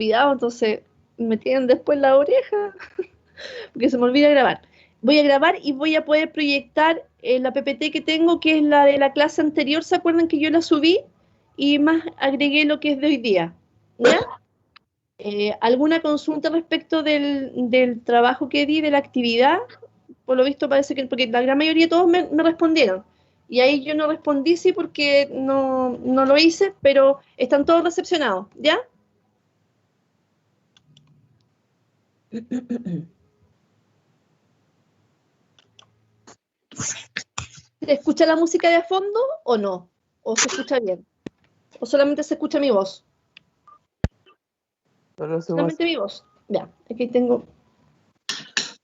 olvidado, entonces me tienen después la oreja, porque se me olvida grabar. Voy a grabar y voy a poder proyectar la PPT que tengo, que es la de la clase anterior. ¿Se acuerdan que yo la subí? Y más agregué lo que es de hoy día. ¿Ya? ¿Alguna consulta respecto del trabajo que di, de la actividad? Por lo visto parece que, porque la gran mayoría de todos me respondieron. Y ahí yo no respondí, sí, porque no lo hice, pero están todos recepcionados, ¿ya? ¿Se escucha la música de fondo o no? ¿O se escucha bien? ¿O solamente se escucha mi voz? Solo su voz. Solamente mi voz. Ya, aquí tengo.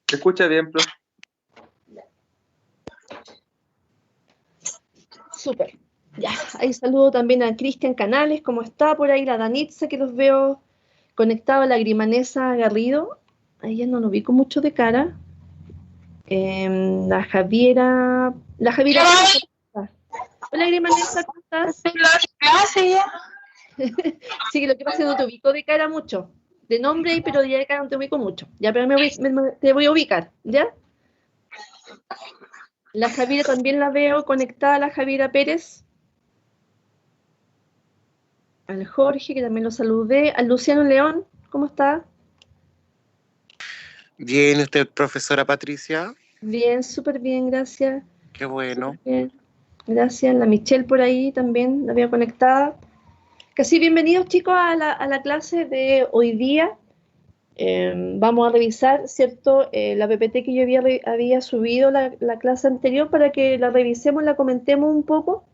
¿Se escucha bien, profe? Súper. Ya, ahí saludo también a Cristian Canales, ¿cómo está por ahí? La Danitza, que los veo conectado, a la Grimanesa Garrido. Ahí ya no lo vi con mucho de cara. La Javiera. La Javiera. Hola Grimanesa, ¿cómo estás? Clase ya. Sí, lo que pasa es que no te ubico de cara mucho. De nombre, pero ya de cara no te ubico mucho. Ya, pero te voy a ubicar, ¿ya? La Javiera también la veo conectada, la Javiera Pérez. Al Jorge, que también lo saludé. Al Luciano León, ¿cómo está? Bien, usted, profesora Patricia. Bien, súper bien, gracias. Qué bueno. Súper bien. Gracias. La Michelle por ahí también, la veo conectada. Casi bienvenidos, chicos, a la clase de hoy día. Vamos a revisar, ¿cierto? La PPT que yo había subido la clase anterior para que la revisemos, la comentemos un poco.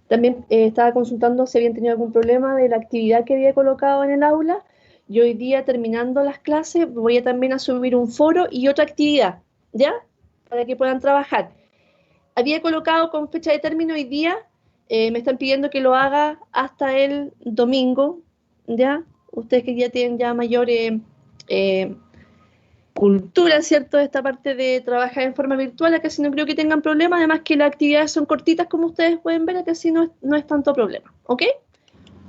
También estaba consultando si habían tenido algún problema de la actividad que había colocado en el aula. Y hoy día, terminando las clases, voy a también a subir un foro y otra actividad, ¿ya? Para que puedan trabajar. Había colocado con fecha de término hoy día, me están pidiendo que lo haga hasta el domingo, ¿ya? Ustedes que ya tienen ya mayor eh, cultura, ¿cierto? De esta parte de trabajar en forma virtual, acá sí no creo que tengan problema, además que las actividades son cortitas, como ustedes pueden ver, acá sí no es tanto problema, ¿ok?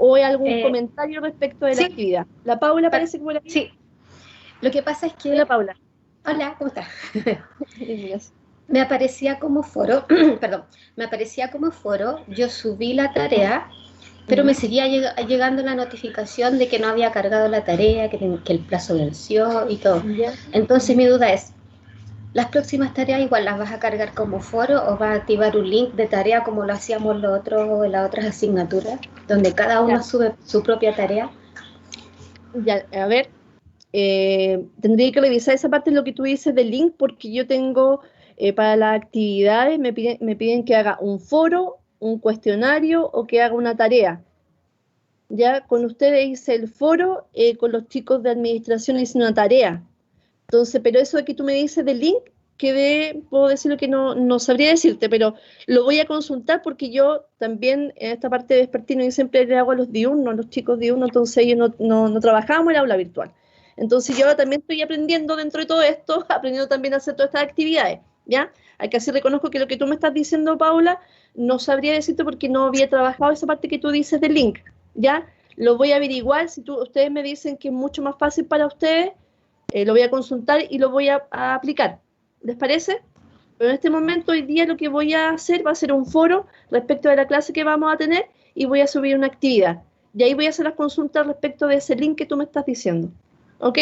¿O hay algún comentario respecto de la Sí. actividad? La Paula parece que por aquí. Sí. Lo que pasa es que... Hola, Paula. Hola, ¿cómo estás? Gracias. Me aparecía como foro, perdón, me aparecía como foro, yo subí la tarea, pero me seguía llegando la notificación de que no había cargado la tarea, que el plazo venció y todo. ¿Ya? Entonces mi duda es, ¿las próximas tareas igual las vas a cargar como foro o vas a activar un link de tarea como lo hacíamos en las otras asignaturas, donde cada uno sube su propia tarea? Ya, a ver, tendría que revisar esa parte de lo que tú dices del link, porque yo tengo para las actividades, me piden que haga un foro, un cuestionario o que haga una tarea. Ya con ustedes hice el foro, con los chicos de administración hice una tarea. Entonces, pero eso de que tú me dices del link, puedo decirlo que no sabría decirte, pero lo voy a consultar porque yo también en esta parte de vespertino yo siempre le hago a los diurnos, a los chicos diurnos, entonces ellos no trabajamos en aula virtual. Entonces yo ahora también estoy aprendiendo dentro de todo esto, aprendiendo también a hacer todas estas actividades, ¿ya? Acá sí reconozco que lo que tú me estás diciendo, Paula, no sabría decirte porque no había trabajado esa parte que tú dices del link, ¿ya? Lo voy a averiguar, si ustedes me dicen que es mucho más fácil para ustedes, lo voy a consultar y lo voy a aplicar. ¿Les parece? Pero en este momento, hoy día, lo que voy a hacer va a ser un foro respecto de la clase que vamos a tener y voy a subir una actividad. Y ahí voy a hacer las consultas respecto de ese link que tú me estás diciendo. ¿Ok?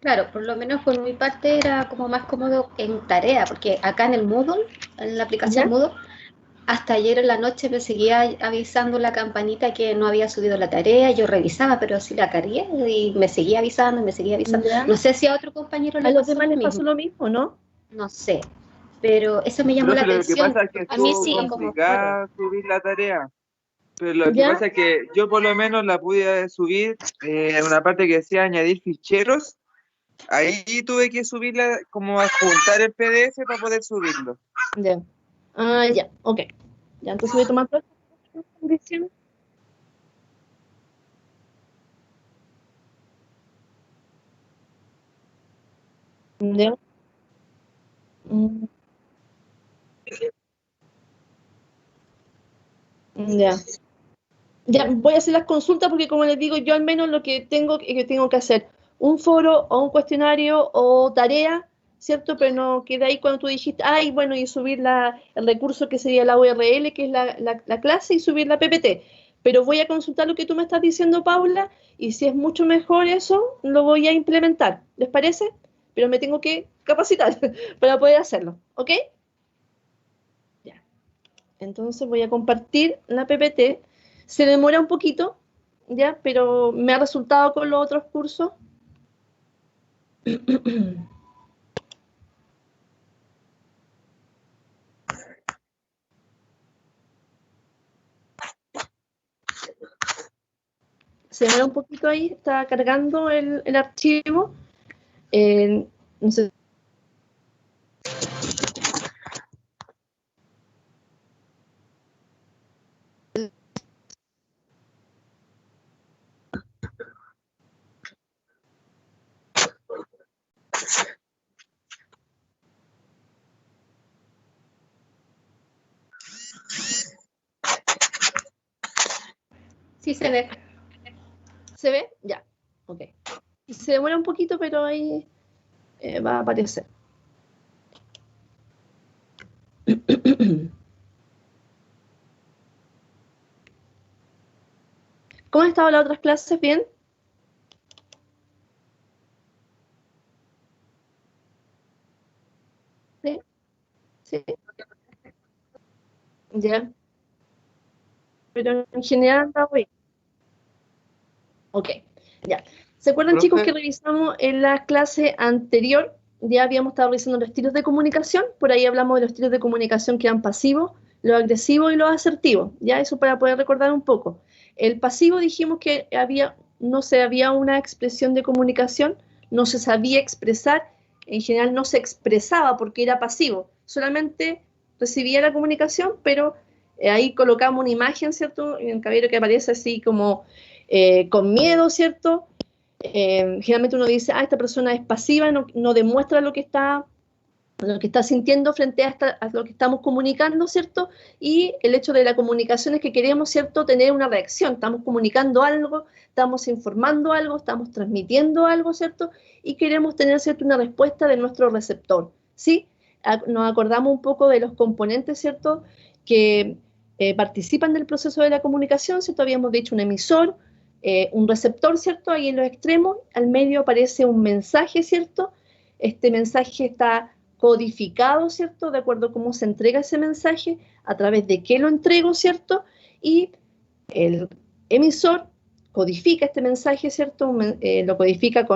Claro, por lo menos por mi parte era como más cómodo en tarea, porque acá en el Moodle, en la aplicación ¿Ya? Moodle, hasta ayer en la noche me seguía avisando la campanita que no había subido la tarea, yo revisaba, pero sí la cargué y me seguía avisando, me seguía avisando. ¿Ya? No sé si a otro compañero A le los pasó demás lo les pasó mismo, lo mismo, ¿no? no sé, pero eso me llamó la Profe, lo que atención. pasa es que A mí estuvo sí, como foro. complicada subir la tarea. Pero lo que ¿Ya? pasa es que yo por lo menos la pude subir en una parte que decía añadir ficheros. Ahí tuve que subirla, como a juntar el PDF para poder subirlo. Ya. Ah, ya. Ok. Ya, entonces voy a tomar todas estas condiciones. Ya. Mm, ya. Ya voy a hacer las consultas porque, como les digo, yo al menos lo que tengo que hacer un foro o un cuestionario o tarea, ¿cierto? Pero no queda ahí cuando tú dijiste, ay, bueno, y subir el recurso que sería la URL, que es la clase, y subir la PPT. Pero voy a consultar lo que tú me estás diciendo, Paula, y si es mucho mejor eso, lo voy a implementar. ¿Les parece? Pero me tengo que capacitar para poder hacerlo, ¿ok? Ya. Entonces voy a compartir la PPT. Se demora un poquito, ¿ya? Pero me ha resultado con los otros cursos. Se demora un poquito ahí, está cargando el archivo. No sé. Sí se ve. ¿Se ve? Ya, ok. Se demora un poquito, pero ahí va a aparecer. ¿Cómo han estado las otras clases? ¿Bien? ¿Sí? ¿Sí? Ya. Pero en general está bien. Ok, ya. ¿Se acuerdan, chicos, que Profe, revisamos en la clase anterior? Ya habíamos estado revisando los estilos de comunicación. Por ahí hablamos de los estilos de comunicación que eran pasivos, los agresivos y los asertivos. Ya, eso para poder recordar un poco. El pasivo dijimos que había una expresión de comunicación, no se sabía expresar, en general no se expresaba porque era pasivo, solamente recibía la comunicación, pero ahí colocamos una imagen, ¿cierto? En el caballero que aparece así como con miedo, ¿cierto? Generalmente uno dice, esta persona es pasiva, no demuestra lo que está sintiendo frente a lo que estamos comunicando, ¿cierto? Y el hecho de la comunicación es que queremos, ¿cierto?, tener una reacción. Estamos comunicando algo, estamos informando algo, estamos transmitiendo algo, ¿cierto? Y queremos tener, ¿cierto?, una respuesta de nuestro receptor, ¿sí? Nos acordamos un poco de los componentes, ¿cierto?, que participan del proceso de la comunicación, ¿cierto? Habíamos dicho un emisor, un receptor, ¿cierto? Ahí en los extremos, al medio aparece un mensaje, ¿cierto? Este mensaje está codificado, ¿cierto? De acuerdo a cómo se entrega ese mensaje, a través de qué lo entrego, ¿cierto? Y el emisor codifica este mensaje, ¿cierto? Lo codifica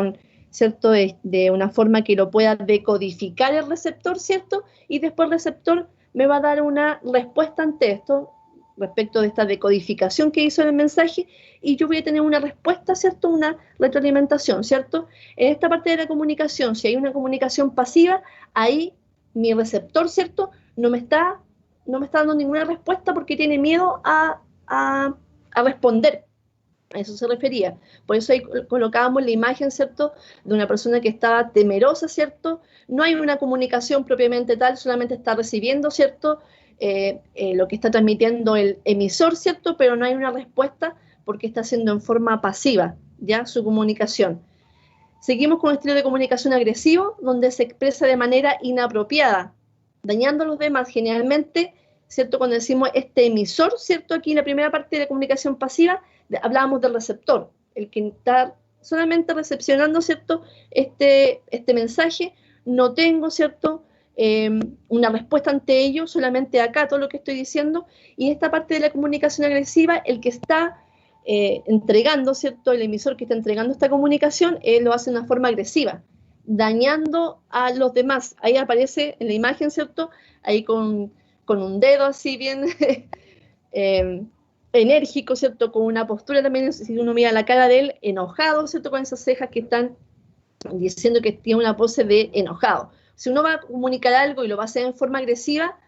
¿cierto? De una forma que lo pueda decodificar el receptor, ¿cierto? Y después el receptor me va a dar una respuesta ante esto, respecto de esta decodificación que hizo en el mensaje, y yo voy a tener una respuesta, ¿cierto? Una retroalimentación, ¿cierto? En esta parte de la comunicación, si hay una comunicación pasiva, ahí mi receptor, ¿cierto? No me está dando ninguna respuesta porque tiene miedo a responder. A eso se refería. Por eso ahí colocábamos la imagen, ¿cierto?, de una persona que estaba temerosa, ¿cierto? No hay una comunicación propiamente tal, solamente está recibiendo, ¿cierto?, lo que está transmitiendo el emisor, ¿cierto? Pero no hay una respuesta porque está haciendo en forma pasiva, ¿ya?, su comunicación. Seguimos con un estilo de comunicación agresivo, donde se expresa de manera inapropiada, dañando a los demás generalmente, ¿cierto? Cuando decimos este emisor, ¿cierto? Aquí en la primera parte de la comunicación pasiva hablábamos del receptor, el que está solamente recepcionando, ¿cierto? Este mensaje, no tengo, ¿cierto?, una respuesta ante ello, solamente acá todo lo que estoy diciendo, y esta parte de la comunicación agresiva, el que está entregando, ¿cierto? El emisor que está entregando esta comunicación, lo hace de una forma agresiva, dañando a los demás. Ahí aparece en la imagen, ¿cierto? Ahí con un dedo así bien enérgico, ¿cierto? Con una postura también, si uno mira la cara de él, enojado, ¿cierto? Con esas cejas que están diciendo que tiene una pose de enojado. Si uno va a comunicar algo y lo va a hacer en forma agresiva,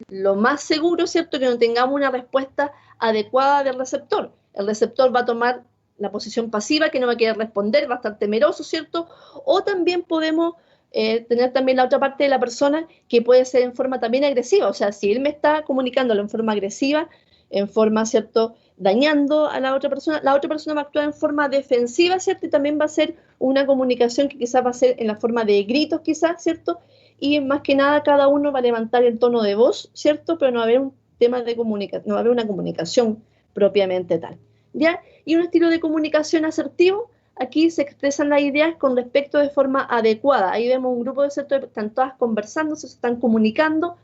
lo más seguro, ¿cierto?, que no tengamos una respuesta adecuada del receptor. El receptor va a tomar la posición pasiva, que no va a querer responder, va a estar temeroso, ¿cierto? O también podemos tener también la otra parte de la persona que puede ser en forma también agresiva. O sea, si él me está comunicándolo en forma agresiva, en forma, ¿cierto?, dañando a la otra persona va a actuar en forma defensiva, ¿cierto? Y también va a ser una comunicación que quizás va a ser en la forma de gritos, quizás, ¿cierto? Y más que nada cada uno va a levantar el tono de voz, ¿cierto? Pero no va a haber un tema de comunicación, no va a haber una comunicación propiamente tal, ¿ya? Y un estilo de comunicación asertivo, aquí se expresan las ideas con respecto de forma adecuada. Ahí vemos un grupo de ¿cierto? Están todas conversando, se están comunicando,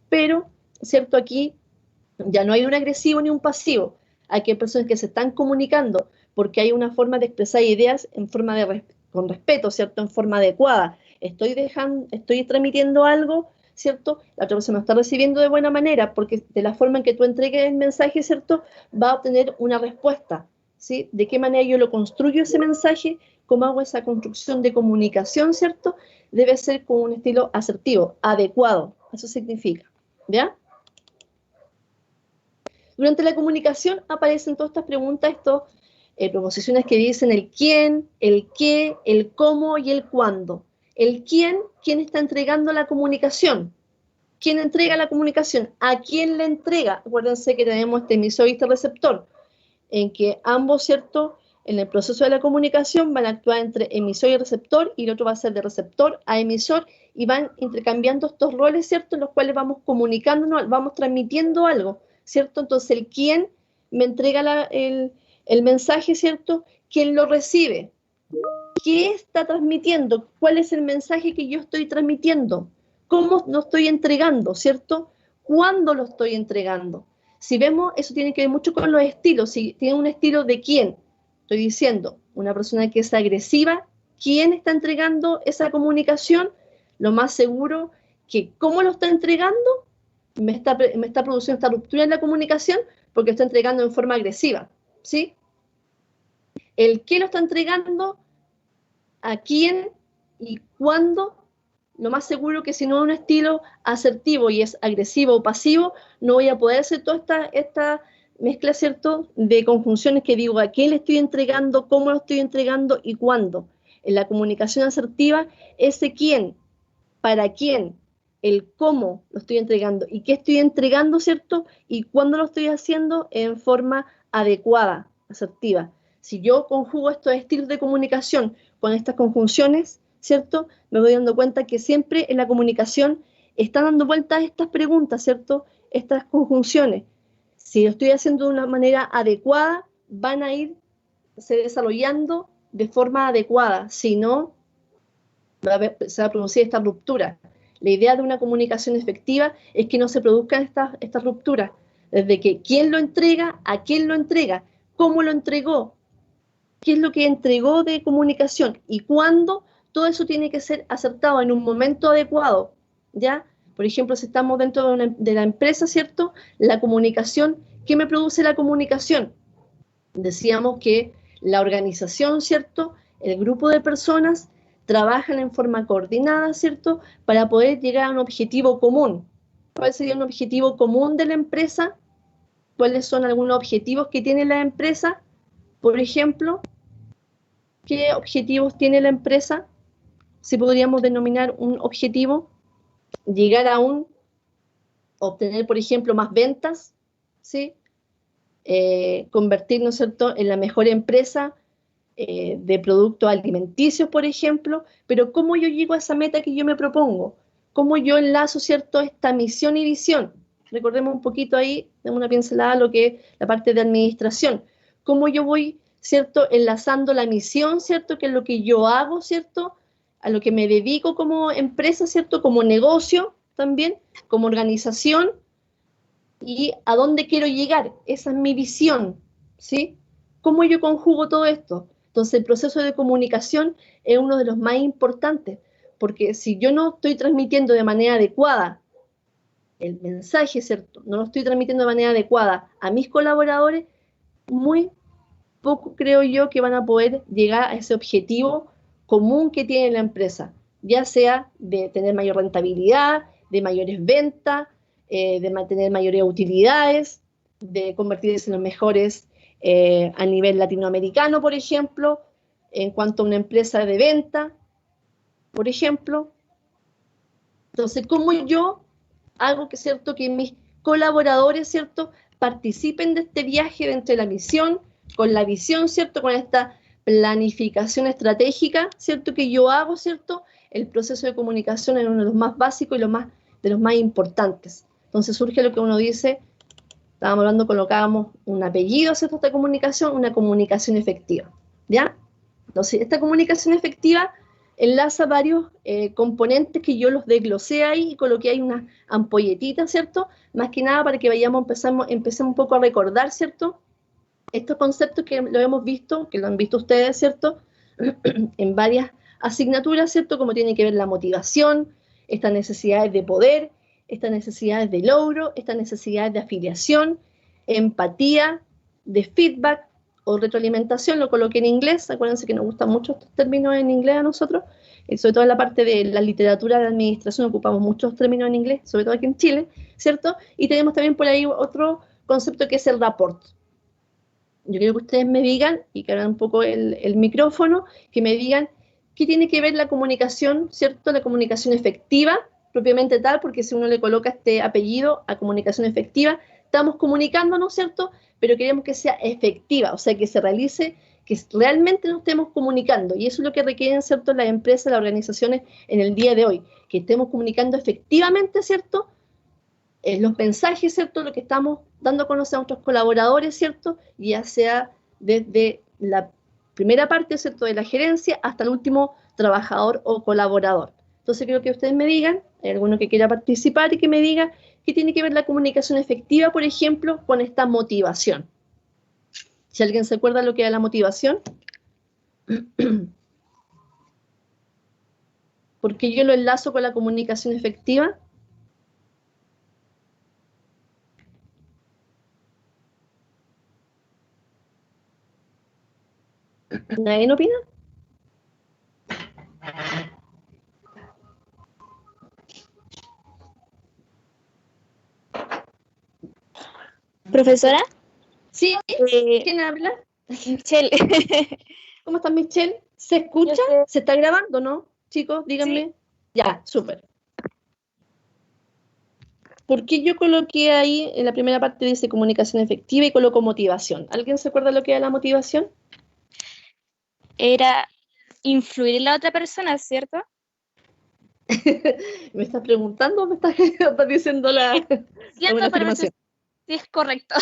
pero, ¿cierto? Aquí ya no hay un agresivo ni un pasivo. Aquí hay personas que se están comunicando porque hay una forma de expresar ideas en forma con respeto, ¿cierto? En forma adecuada. Estoy transmitiendo algo, ¿cierto? La otra persona lo está recibiendo de buena manera porque de la forma en que tú entregues el mensaje, ¿cierto? Va a obtener una respuesta, ¿sí? De qué manera yo lo construyo ese mensaje, cómo hago esa construcción de comunicación, ¿cierto? Debe ser con un estilo asertivo, adecuado. Eso significa, ¿ya? Durante la comunicación aparecen todas estas preguntas, estas proposiciones que dicen el quién, el qué, el cómo y el cuándo. El quién está entregando la comunicación. ¿Quién entrega la comunicación? ¿A quién le entrega? Acuérdense que tenemos este emisor y este receptor, en que ambos, ¿cierto?, en el proceso de la comunicación van a actuar entre emisor y receptor, y el otro va a ser de receptor a emisor, y van intercambiando estos roles, ¿cierto?, en los cuales vamos comunicándonos, vamos transmitiendo algo, ¿cierto? Entonces, el quién me entrega el mensaje, ¿cierto? ¿Quién lo recibe? ¿Qué está transmitiendo? ¿Cuál es el mensaje que yo estoy transmitiendo? ¿Cómo lo estoy entregando, ¿cierto? ¿Cuándo lo estoy entregando? Si vemos, eso tiene que ver mucho con los estilos. Si tiene un estilo de quién, estoy diciendo, una persona que es agresiva, ¿quién está entregando esa comunicación? Lo más seguro que cómo lo está entregando me está produciendo esta ruptura en la comunicación porque lo está entregando en forma agresiva, ¿sí? El qué lo está entregando, a quién y cuándo, lo más seguro que si no es un estilo asertivo y es agresivo o pasivo, no voy a poder hacer toda esta mezcla, ¿cierto?, de conjunciones que digo a quién le estoy entregando, cómo lo estoy entregando y cuándo. En la comunicación asertiva, ese quién, para quién, el cómo lo estoy entregando y qué estoy entregando, ¿cierto?, y cuándo lo estoy haciendo en forma adecuada, asertiva. Si yo conjugo estos estilos de comunicación con estas conjunciones, ¿cierto?, me voy dando cuenta que siempre en la comunicación están dando vueltas estas preguntas, ¿cierto?, estas conjunciones. Si lo estoy haciendo de una manera adecuada, van a irse desarrollando de forma adecuada. Si no, se va a producir esta ruptura. La idea de una comunicación efectiva es que no se produzcan estas rupturas. Desde que quién lo entrega, a quién lo entrega, cómo lo entregó, qué es lo que entregó de comunicación y cuándo, todo eso tiene que ser acertado en un momento adecuado, ¿ya? Por ejemplo, si estamos dentro de la empresa, ¿cierto? La comunicación, ¿qué me produce la comunicación? Decíamos que la organización, ¿cierto?, el grupo de personas trabajan en forma coordinada, ¿cierto?, para poder llegar a un objetivo común. ¿Cuál sería un objetivo común de la empresa? ¿Cuáles son algunos objetivos que tiene la empresa? Por ejemplo, ¿qué objetivos tiene la empresa? Si podríamos denominar un objetivo, llegar a obtener, por ejemplo, más ventas, ¿sí? Convertirnos, ¿cierto?, en la mejor empresa de productos alimenticios, por ejemplo, pero ¿cómo yo llego a esa meta que yo me propongo? ¿Cómo yo enlazo, ¿cierto?, esta misión y visión? Recordemos un poquito ahí, demos una pincelada a lo que es la parte de administración. ¿Cómo yo voy, ¿cierto?, enlazando la misión, ¿cierto?, que es lo que yo hago, ¿cierto?, a lo que me dedico como empresa, ¿cierto?, como negocio también, como organización, y a dónde quiero llegar. Esa es mi visión, ¿sí? ¿Cómo yo conjugo todo esto? Entonces, el proceso de comunicación es uno de los más importantes, porque si yo no estoy transmitiendo de manera adecuada el mensaje, ¿cierto?, no lo estoy transmitiendo de manera adecuada a mis colaboradores, muy poco creo yo que van a poder llegar a ese objetivo común que tiene la empresa, ya sea de tener mayor rentabilidad, de mayores ventas, de mantener mayores utilidades, de convertirse en los mejores a nivel latinoamericano, por ejemplo, en cuanto a una empresa de venta, por ejemplo. Entonces, ¿cómo yo hago que, ¿cierto?, que mis colaboradores, ¿cierto?, participen de este viaje dentro de la misión, con la visión, ¿cierto? Con esta planificación estratégica, ¿cierto? Que yo hago, ¿cierto? El proceso de comunicación es uno de los más básicos y de los más importantes. Entonces surge lo que uno dice, estábamos hablando, colocábamos un apellido, ¿cierto? Esta comunicación, una comunicación efectiva, ¿ya? Entonces, esta comunicación efectiva enlaza varios componentes que yo los desglosé ahí y coloqué ahí unas ampolletitas, ¿cierto? Más que nada para que empecemos un poco a recordar, ¿cierto? Estos conceptos que lo hemos visto, que lo han visto ustedes, ¿cierto? En varias asignaturas, ¿cierto? Como tiene que ver la motivación, estas necesidades de poder, estas necesidades de logro, estas necesidades de afiliación, empatía, de feedback o retroalimentación, lo coloqué en inglés, acuérdense que nos gustan mucho estos términos en inglés a nosotros, sobre todo en la parte de la literatura de administración ocupamos muchos términos en inglés, sobre todo aquí en Chile, ¿cierto? Y tenemos también por ahí otro concepto que es el rapport. Yo quiero que ustedes me digan, y que abran un poco el micrófono, que me digan qué tiene que ver la comunicación, ¿cierto? La comunicación efectiva, propiamente tal, porque si uno le coloca este apellido a comunicación efectiva, estamos comunicándonos, ¿cierto? Pero queremos que sea efectiva, o sea, que se realice, que realmente nos estemos comunicando, y eso es lo que requieren, ¿cierto?, las empresas, las organizaciones en el día de hoy, que estemos comunicando efectivamente, ¿cierto?, los mensajes, ¿cierto?, lo que estamos dando a conocer a nuestros colaboradores, ¿cierto?, ya sea desde la primera parte, ¿cierto?, de la gerencia hasta el último trabajador o colaborador. Entonces quiero que ustedes me digan, hay alguno que quiera participar y que me diga qué tiene que ver la comunicación efectiva, por ejemplo, con esta motivación. Si alguien se acuerda lo que era la motivación, ¿por qué yo lo enlazo con la comunicación efectiva? ¿Nadie opina? Profesora, Sí, ¿quién habla? Michelle. ¿Cómo estás, Michelle? ¿Se escucha? Yo sé. ¿Se está grabando, no? Chicos, díganme. Sí. Ya, súper. ¿Por qué yo coloqué ahí, en la primera parte dice comunicación efectiva y coloco motivación? ¿Alguien se acuerda lo que era la motivación? Era influir en la otra persona, ¿cierto? ¿Me estás preguntando o me estás, estás diciendo Siento, alguna pero no sé afirmación? si es correcto.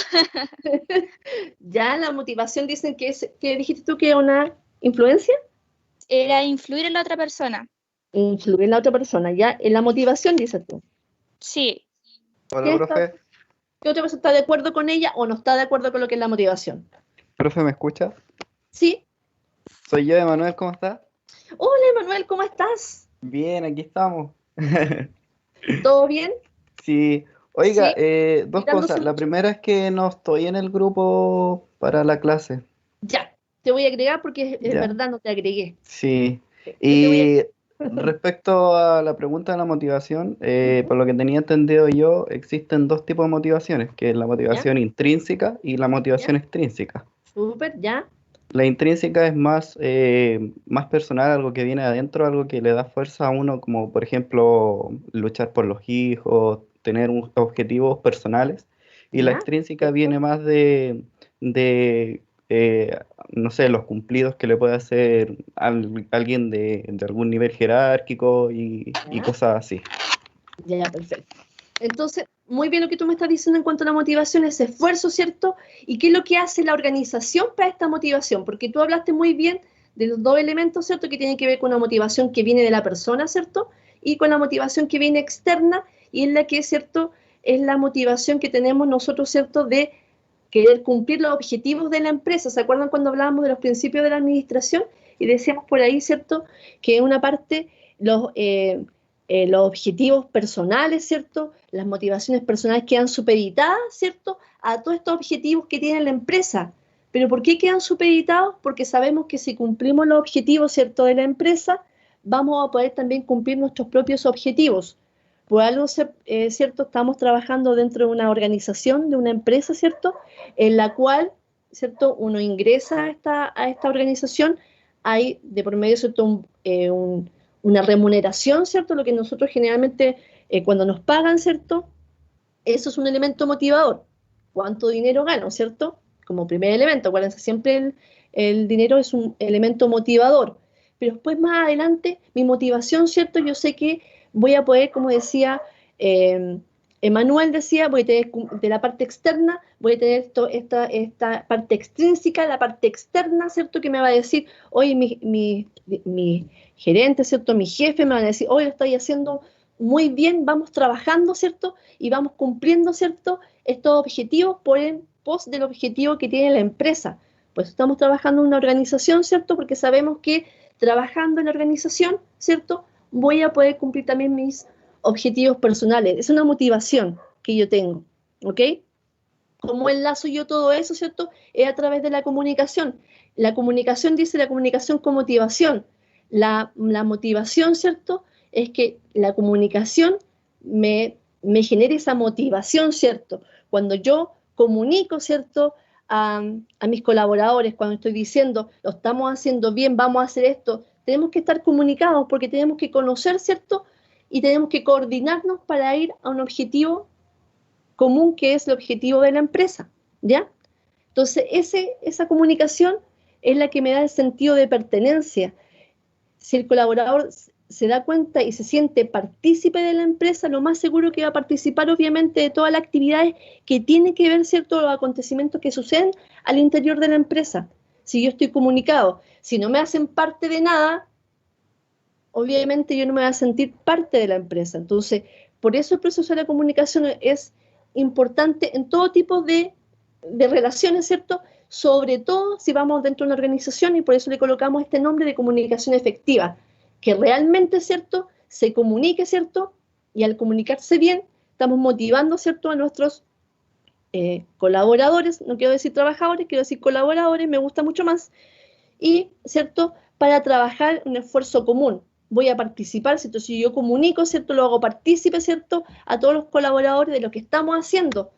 Ya, la motivación dicen que es, ¿qué dijiste tú que es una influencia? Era influir en la otra persona. Influir en la otra persona, ya. En la motivación dices tú. Sí. Hola, ¿Qué profe. ¿Qué otra persona está de acuerdo con ella o no está de acuerdo con lo que es la motivación? Profe, ¿me escucha? Sí. Soy yo, Emanuel, ¿cómo está? Hola, Emanuel, ¿cómo estás? Bien, aquí estamos. ¿Todo bien? Sí, oiga, Sí, dos mirándose cosas. La mucho. primera es que no estoy en el grupo para la clase. Ya, te voy a agregar porque es Ya, verdad, no te agregué. sí. Yo te voy a... Y respecto a la pregunta de la motivación, por lo que tenía entendido yo, existen dos tipos de motivaciones, que es la ¿Ya? motivación intrínseca y la motivación ¿Ya? extrínseca. Súper, ¿ya? La intrínseca es más personal, algo que viene de adentro, algo que le da fuerza a uno, como por ejemplo luchar por los hijos, tener objetivos personales. Y la ¿Ya? extrínseca Perfecto. viene más de, no sé, los cumplidos que le puede hacer alguien de algún nivel jerárquico y ¿Ya? cosas así. Ya, perfecto. Entonces, muy bien lo que tú me estás diciendo en cuanto a la motivación, ese esfuerzo, ¿cierto? ¿Y qué es lo que hace la organización para esta motivación? Porque tú hablaste muy bien de los dos elementos, ¿cierto? Que tienen que ver con una motivación que viene de la persona, ¿cierto? Y con la motivación que viene externa, y es la que, ¿cierto? Es la motivación que tenemos nosotros, ¿cierto? De querer cumplir los objetivos de la empresa. ¿Se acuerdan cuando hablábamos de los principios de la administración? Y decíamos por ahí, ¿cierto? Que en una parte los objetivos personales, ¿cierto? Las motivaciones personales quedan supeditadas, ¿cierto? A todos estos objetivos que tiene la empresa. ¿Pero por qué quedan supeditados? Porque sabemos que si cumplimos los objetivos, ¿cierto?, de la empresa, vamos a poder también cumplir nuestros propios objetivos. Por algo, ¿cierto? Estamos trabajando dentro de una organización, de una empresa, ¿cierto? En la cual, ¿cierto? Uno ingresa a esta organización, hay de por medio, ¿cierto? Una remuneración, ¿cierto? Lo que nosotros generalmente, cuando nos pagan, ¿cierto? Eso es un elemento motivador. cuánto dinero gano, ¿cierto? Como primer elemento, acuérdense, siempre el dinero es un elemento motivador. Pero después, más adelante, mi motivación, ¿cierto? Yo sé que voy a poder, como decía Emanuel decía, voy a tener de la parte externa, voy a tener esta parte extrínseca, la parte externa, ¿cierto? Que me va a decir, oye, mi gerente, ¿cierto? Mi jefe me va a decir, oye, lo estoy haciendo muy bien, vamos trabajando, ¿cierto? Y vamos cumpliendo, ¿cierto? Estos objetivos por el pos del objetivo que tiene la empresa. Pues estamos trabajando en una organización, ¿cierto? Porque sabemos que trabajando en la organización, ¿cierto? Voy a poder cumplir también mis objetivos personales. Es una motivación que yo tengo, ¿ok? ¿Cómo enlazo yo todo eso, ¿cierto? Es a través de la comunicación. La comunicación dice la comunicación con motivación. La motivación, ¿cierto? Es que la comunicación me genere esa motivación, ¿cierto? Cuando yo comunico, ¿cierto? A mis colaboradores, cuando estoy diciendo, lo estamos haciendo bien, vamos a hacer esto, tenemos que estar comunicados porque tenemos que conocer, ¿cierto? Y tenemos que coordinarnos para ir a un objetivo común que es el objetivo de la empresa, ¿ya? Entonces, esa comunicación es la que me da el sentido de pertenencia. Si el colaborador se da cuenta y se siente partícipe de la empresa, lo más seguro que va a participar obviamente de todas las actividades que tienen que ver, ¿cierto?, los acontecimientos que suceden al interior de la empresa. Si yo estoy comunicado, si no me hacen parte de nada, obviamente yo no me voy a sentir parte de la empresa. Entonces, por eso el proceso de la comunicación es importante en todo tipo de relaciones, ¿cierto? Sobre todo si vamos dentro de una organización, y por eso le colocamos este nombre de comunicación efectiva, que realmente, ¿cierto?, se comunique, ¿cierto? Y al comunicarse bien, estamos motivando, ¿cierto?, a nuestros colaboradores, no quiero decir trabajadores, quiero decir colaboradores, me gusta mucho más, y, ¿cierto?, para trabajar un esfuerzo común. Voy a participar, ¿cierto? Si yo comunico, ¿cierto?, lo hago partícipe, ¿cierto?, a todos los colaboradores de lo que estamos haciendo.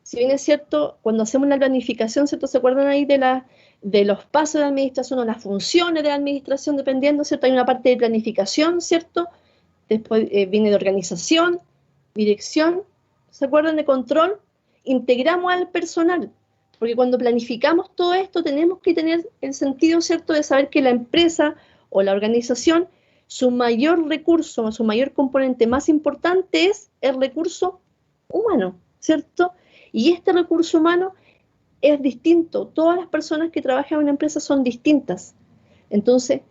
Si bien es cierto, cuando hacemos la planificación, ¿cierto?, ¿se acuerdan ahí de los pasos de la administración o las funciones de la administración, dependiendo, ¿cierto? Hay una parte de planificación, ¿cierto? Después viene de organización, dirección, ¿se acuerdan de control? Integramos al personal, porque cuando planificamos todo esto tenemos que tener el sentido, ¿cierto?, de saber que la empresa o la organización, su mayor recurso, su mayor componente más importante es el recurso humano, ¿cierto? Y este recurso humano es distinto. Todas las personas que trabajan en una empresa son distintas. Entonces,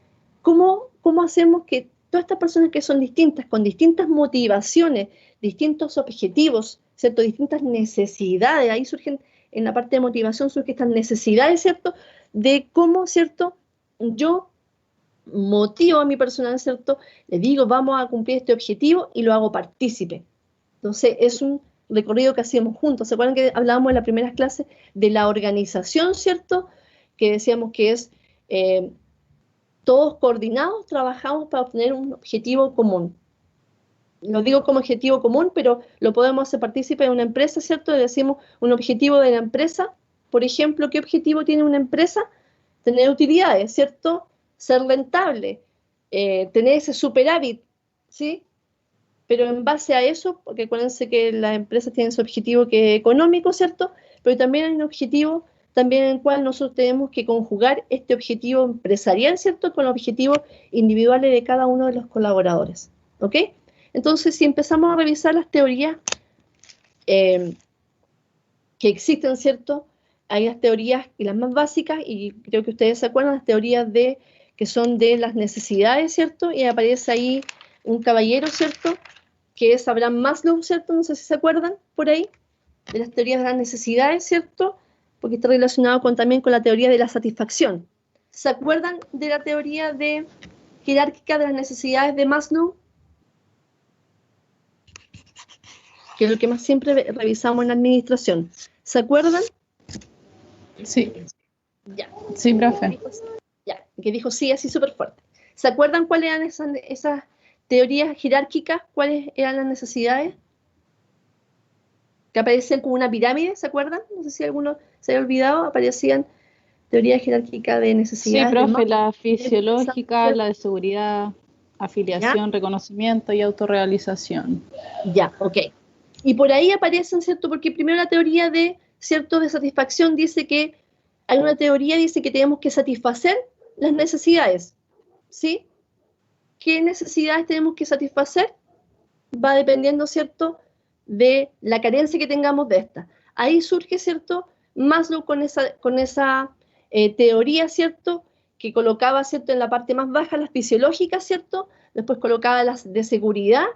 ¿cómo hacemos que todas estas personas que son distintas, con distintas motivaciones, distintos objetivos, ¿cierto?, distintas necesidades, ahí surgen, en la parte de motivación surgen estas necesidades, ¿cierto?, de cómo, ¿cierto?, yo motivo a mi personal, ¿cierto?, le digo, vamos a cumplir este objetivo y lo hago partícipe. Entonces, es un recorrido que hacíamos juntos. ¿Se acuerdan que hablábamos en las primeras clases de la organización, ¿cierto?, que decíamos que es todos coordinados, trabajamos para obtener un objetivo común. Lo digo como objetivo común, pero lo podemos hacer partícipe de una empresa, ¿cierto? Le decimos un objetivo de la empresa. Por ejemplo, ¿qué objetivo tiene una empresa? Tener utilidades, ¿cierto? Ser rentable, tener ese superávit, ¿sí? Pero en base a eso, porque acuérdense que las empresas tienen su objetivo que es económico, ¿cierto? Pero también hay un objetivo también en el cual nosotros tenemos que conjugar este objetivo empresarial, ¿cierto?, con los objetivos individuales de cada uno de los colaboradores, ¿ok? Entonces, si empezamos a revisar las teorías que existen, ¿cierto? Hay las teorías y las más básicas, y creo que ustedes se acuerdan, las teorías que son de las necesidades, ¿cierto? Y aparece ahí un caballero, ¿cierto?, que es Abraham Maslow, ¿cierto? No sé si se acuerdan por ahí, de las teorías de las necesidades, ¿cierto? Porque está relacionado también con la teoría de la satisfacción. ¿Se acuerdan de la teoría jerárquica de las necesidades de Maslow? Que es lo que más siempre revisamos en la administración. ¿Se acuerdan? Sí. Ya. Sí, profe. Ya, que dijo sí, así súper fuerte. ¿Se acuerdan cuáles eran esas teorías jerárquicas? ¿Cuáles eran las necesidades? Que aparecían como una pirámide, ¿se acuerdan? No sé si alguno se había olvidado, aparecían teorías jerárquicas de necesidades. Sí, profe, la fisiológica, la de seguridad, afiliación, reconocimiento y autorrealización. Ya, ok. Y por ahí aparecen, ¿cierto? Porque primero la teoría de, ¿cierto?, de satisfacción dice que, hay una teoría dice que tenemos que satisfacer las necesidades, ¿sí? ¿Qué necesidades tenemos que satisfacer? Va dependiendo, ¿cierto?, de la carencia que tengamos de esta. Ahí surge, ¿cierto?, Maslow con esa teoría, ¿cierto?, que colocaba, ¿cierto?, en la parte más baja las fisiológicas, ¿cierto?, después colocaba las de seguridad,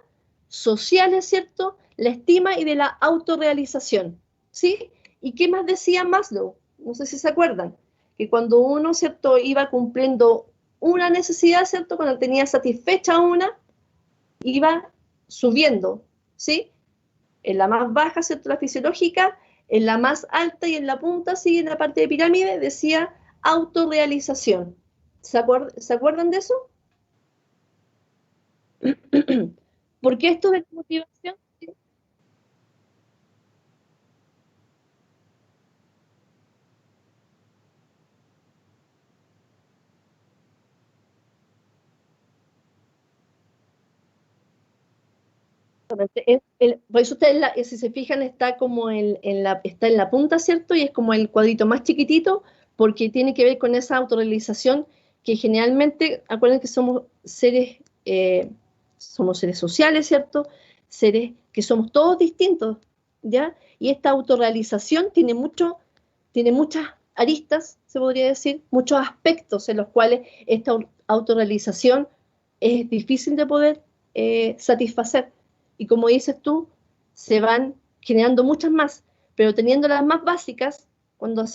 sociales, ¿cierto?, la estima y de la autorrealización, ¿sí? ¿Y qué más decía Maslow? No sé si se acuerdan, que cuando uno, ¿cierto?, iba cumpliendo una necesidad, ¿cierto?, cuando tenía satisfecha una, iba subiendo, ¿sí? En la más baja, ¿cierto?, la fisiológica, en la más alta y en la punta, ¿sí?, en la parte de pirámide, decía autorrealización. ¿Se acuerdan de eso? ¿Por qué esto de motivación? Por eso ustedes, si se fijan, está como está en la punta, ¿cierto? Y es como el cuadrito más chiquitito, porque tiene que ver con esa autorrealización que generalmente, acuérdense que somos seres sociales, ¿cierto? Seres que somos todos distintos, ¿ya? Y esta autorrealización tiene muchas aristas, se podría decir, muchos aspectos en los cuales esta autorrealización es difícil de poder satisfacer. Y como dices tú, se van generando muchas más, pero teniendo las más básicas, cuando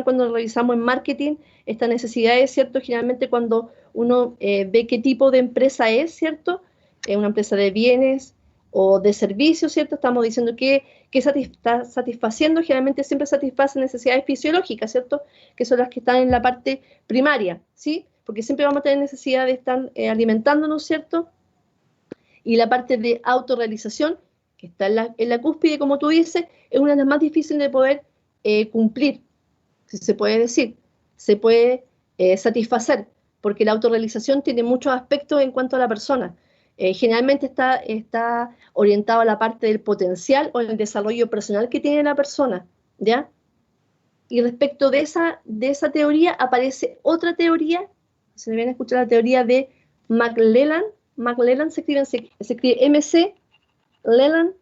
cuando revisamos en marketing, estas necesidades, ¿cierto? Generalmente cuando uno ve qué tipo de empresa es, ¿cierto? Una empresa de bienes o de servicios, ¿cierto? Estamos diciendo que está satisfaciendo, generalmente siempre satisface necesidades fisiológicas, ¿cierto? Que son las que están en la parte primaria, ¿sí? Porque siempre vamos a tener necesidad de estar alimentándonos, ¿cierto? Y la parte de autorrealización, que está en la cúspide, como tú dices, es una de las más difíciles de poder cumplir, si se puede decir, se puede satisfacer, porque la autorrealización tiene muchos aspectos en cuanto a la persona. Generalmente está orientado a la parte del potencial o el desarrollo personal que tiene la persona, ¿ya? Y respecto de esa teoría aparece otra teoría, se deben escuchar la teoría de McLelland se escribe MC, Leland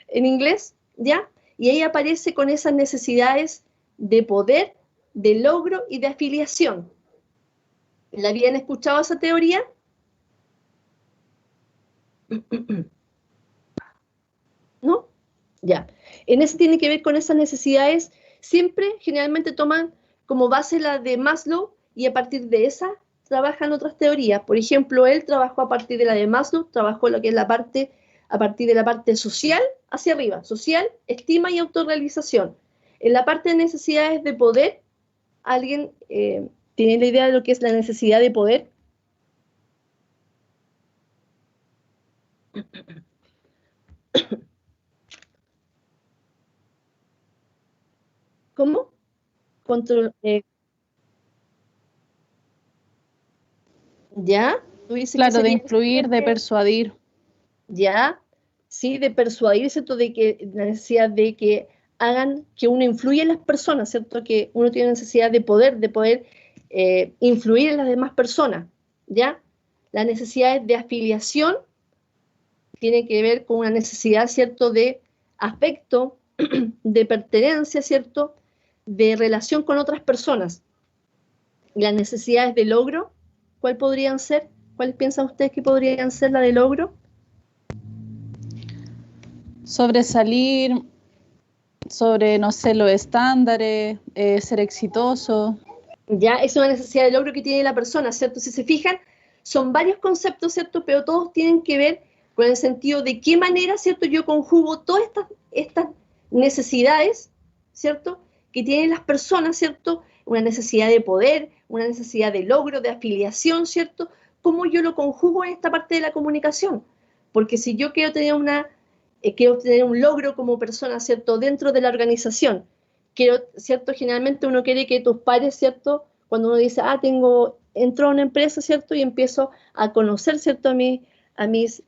en inglés, ¿ya? Y ahí aparece con esas necesidades de poder, de logro y de afiliación. ¿La habían escuchado esa teoría? ¿No? Ya. En ese tiene que ver con esas necesidades, siempre generalmente toman como base la de Maslow y a partir de esa trabajan otras teorías. Por ejemplo, él trabajó a partir de la de Maslow, trabajó lo que es a partir de la parte social hacia arriba, social, estima y autorrealización. En la parte de necesidades de poder, ¿alguien tiene la idea de lo que es la necesidad de poder? ¿Cómo? Control, ¿ya? Tú dices Claro, que de sería influir, de persuadir. ¿ya? Sí, de persuadir, ¿cierto? De que la necesidad de que hagan que uno influya en las personas, ¿cierto? Que uno tiene necesidad de poder influir en las demás personas, ¿ya? Las necesidades de afiliación tienen que ver con una necesidad, ¿cierto? De afecto, de pertenencia, ¿cierto? De relación con otras personas. Las necesidades de logro, ¿cuáles podrían ser? ¿Cuáles piensan ustedes que podrían ser la de logro? Sobresalir, sobre, no sé, los estándares, ser exitoso. Ya es una necesidad de logro que tiene la persona, ¿cierto? Si se fijan, son varios conceptos, ¿cierto? Pero todos tienen que ver con el sentido de qué manera, ¿cierto? Yo conjugo todas estas necesidades, ¿cierto? Que tienen las personas, ¿cierto? Una necesidad de poder, una necesidad de logro, de afiliación, ¿cierto? ¿Cómo yo lo conjugo en esta parte de la comunicación? Porque si yo quiero tener un logro como persona, ¿cierto? Dentro de la organización, ¿cierto? Generalmente uno quiere que tus pares, ¿cierto? Cuando uno dice, entro a una empresa, ¿cierto? Y empiezo a conocer, ¿cierto? A mis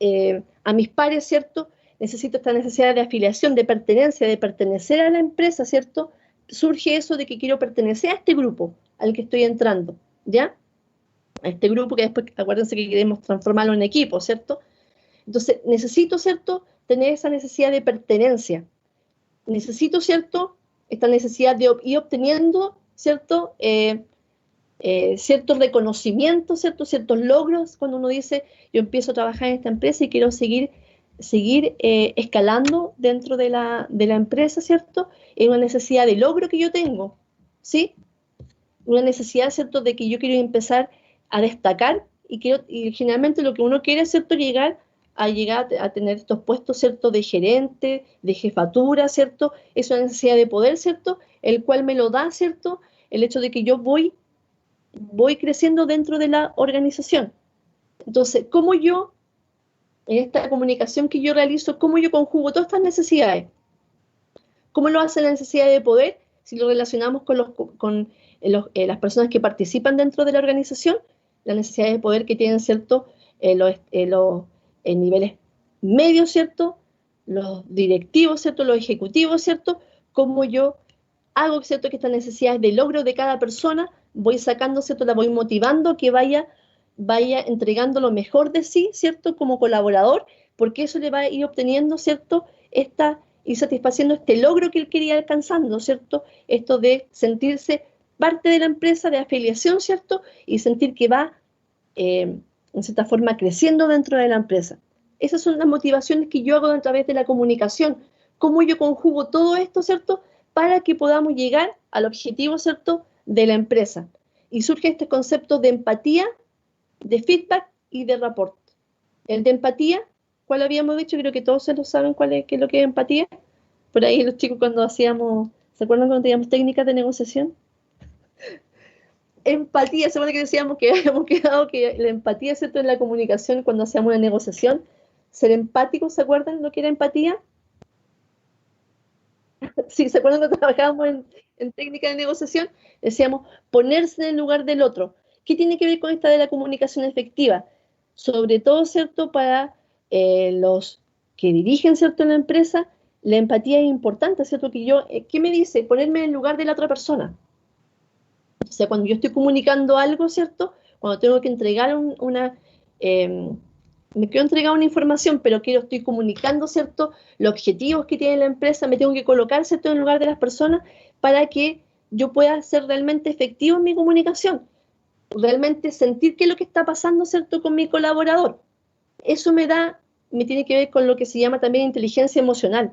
pares, ¿cierto? necesito esta necesidad de afiliación, de pertenencia, de pertenecer a la empresa, ¿cierto? Surge eso de que quiero pertenecer a este grupo al que estoy entrando, ¿ya? A este grupo que después, acuérdense que queremos transformarlo en equipo, ¿cierto? Entonces, necesito, ¿cierto?, tener esa necesidad de pertenencia. Necesito, ¿cierto?, esta necesidad de ir obteniendo, ¿cierto?, ciertos reconocimientos, ¿cierto?, ciertos logros, cuando uno dice, yo empiezo a trabajar en esta empresa y quiero seguir escalando dentro de la empresa, ¿cierto? Es una necesidad de logro que yo tengo, ¿sí? Una necesidad, ¿cierto?, de que yo quiero empezar a destacar y generalmente lo que uno quiere, ¿cierto?, llegar a tener estos puestos, ¿cierto?, de gerente, de jefatura, ¿cierto? Es una necesidad de poder, ¿cierto?, el cual me lo da, ¿cierto?, el hecho de que yo voy creciendo dentro de la organización. Entonces, ¿cómo yo, en esta comunicación que yo realizo, cómo yo conjugo todas estas necesidades? ¿Cómo lo hace la necesidad de poder? Si lo relacionamos con las personas que participan dentro de la organización, la necesidad de poder que tienen, ¿cierto?, los niveles medios, ¿cierto?, los directivos, ¿cierto?, los ejecutivos, ¿cierto?, cómo yo hago, ¿cierto?, que estas necesidades de logro de cada persona voy sacando, ¿cierto?, la voy motivando que vaya entregando lo mejor de sí, ¿cierto?, como colaborador, porque eso le va a ir obteniendo, ¿cierto?, y satisfaciendo este logro que él quería alcanzando, ¿cierto?, esto de sentirse parte de la empresa, de afiliación, ¿cierto?, y sentir que va, en cierta forma, creciendo dentro de la empresa. Esas son las motivaciones que yo hago a través de la comunicación, cómo yo conjugo todo esto, ¿cierto?, para que podamos llegar al objetivo, ¿cierto?, de la empresa. Y surge este concepto de empatía, de feedback y de rapport. El de empatía, ¿cuál habíamos dicho? Creo que todos se lo saben qué es lo que es empatía. Por ahí los chicos cuando hacíamos, ¿se acuerdan cuando teníamos técnicas de negociación? Empatía, se supone que decíamos que habíamos quedado que la empatía, ¿cierto?, en la comunicación cuando hacíamos una negociación, ser empáticos, ¿se acuerdan lo que era empatía? Sí, ¿se acuerdan cuando trabajábamos en técnica de negociación? Decíamos ponerse en el lugar del otro. ¿Qué tiene que ver con esta de la comunicación efectiva? Sobre todo, ¿cierto?, para los que dirigen, ¿cierto?, en la empresa, la empatía es importante, ¿cierto? ¿Qué me dice? Ponerme en el lugar de la otra persona. O sea, cuando yo estoy comunicando algo, ¿cierto?, cuando tengo que entregar me quiero entregar una información, pero estoy comunicando, ¿cierto?, los objetivos que tiene la empresa, me tengo que colocar, ¿cierto?, en el lugar de las personas para que yo pueda ser realmente efectivo en mi comunicación, realmente sentir qué es lo que está pasando, ¿cierto?, con mi colaborador. Eso me tiene que ver con lo que se llama también inteligencia emocional.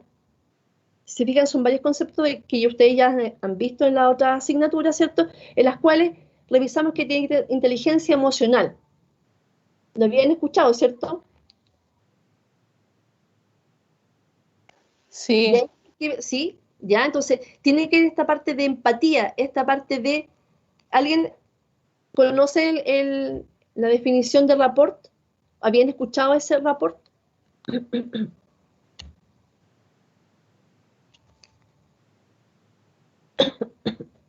Si se fijan, son varios conceptos que ustedes ya han visto en la otra asignatura, ¿cierto?, en las cuales revisamos que tiene inteligencia emocional. ¿Lo habían escuchado, cierto? Sí. Sí, ya, entonces tiene que ver esta parte de empatía, esta parte de... ¿Alguien conoce la definición de rapport? ¿Habían escuchado ese rapport?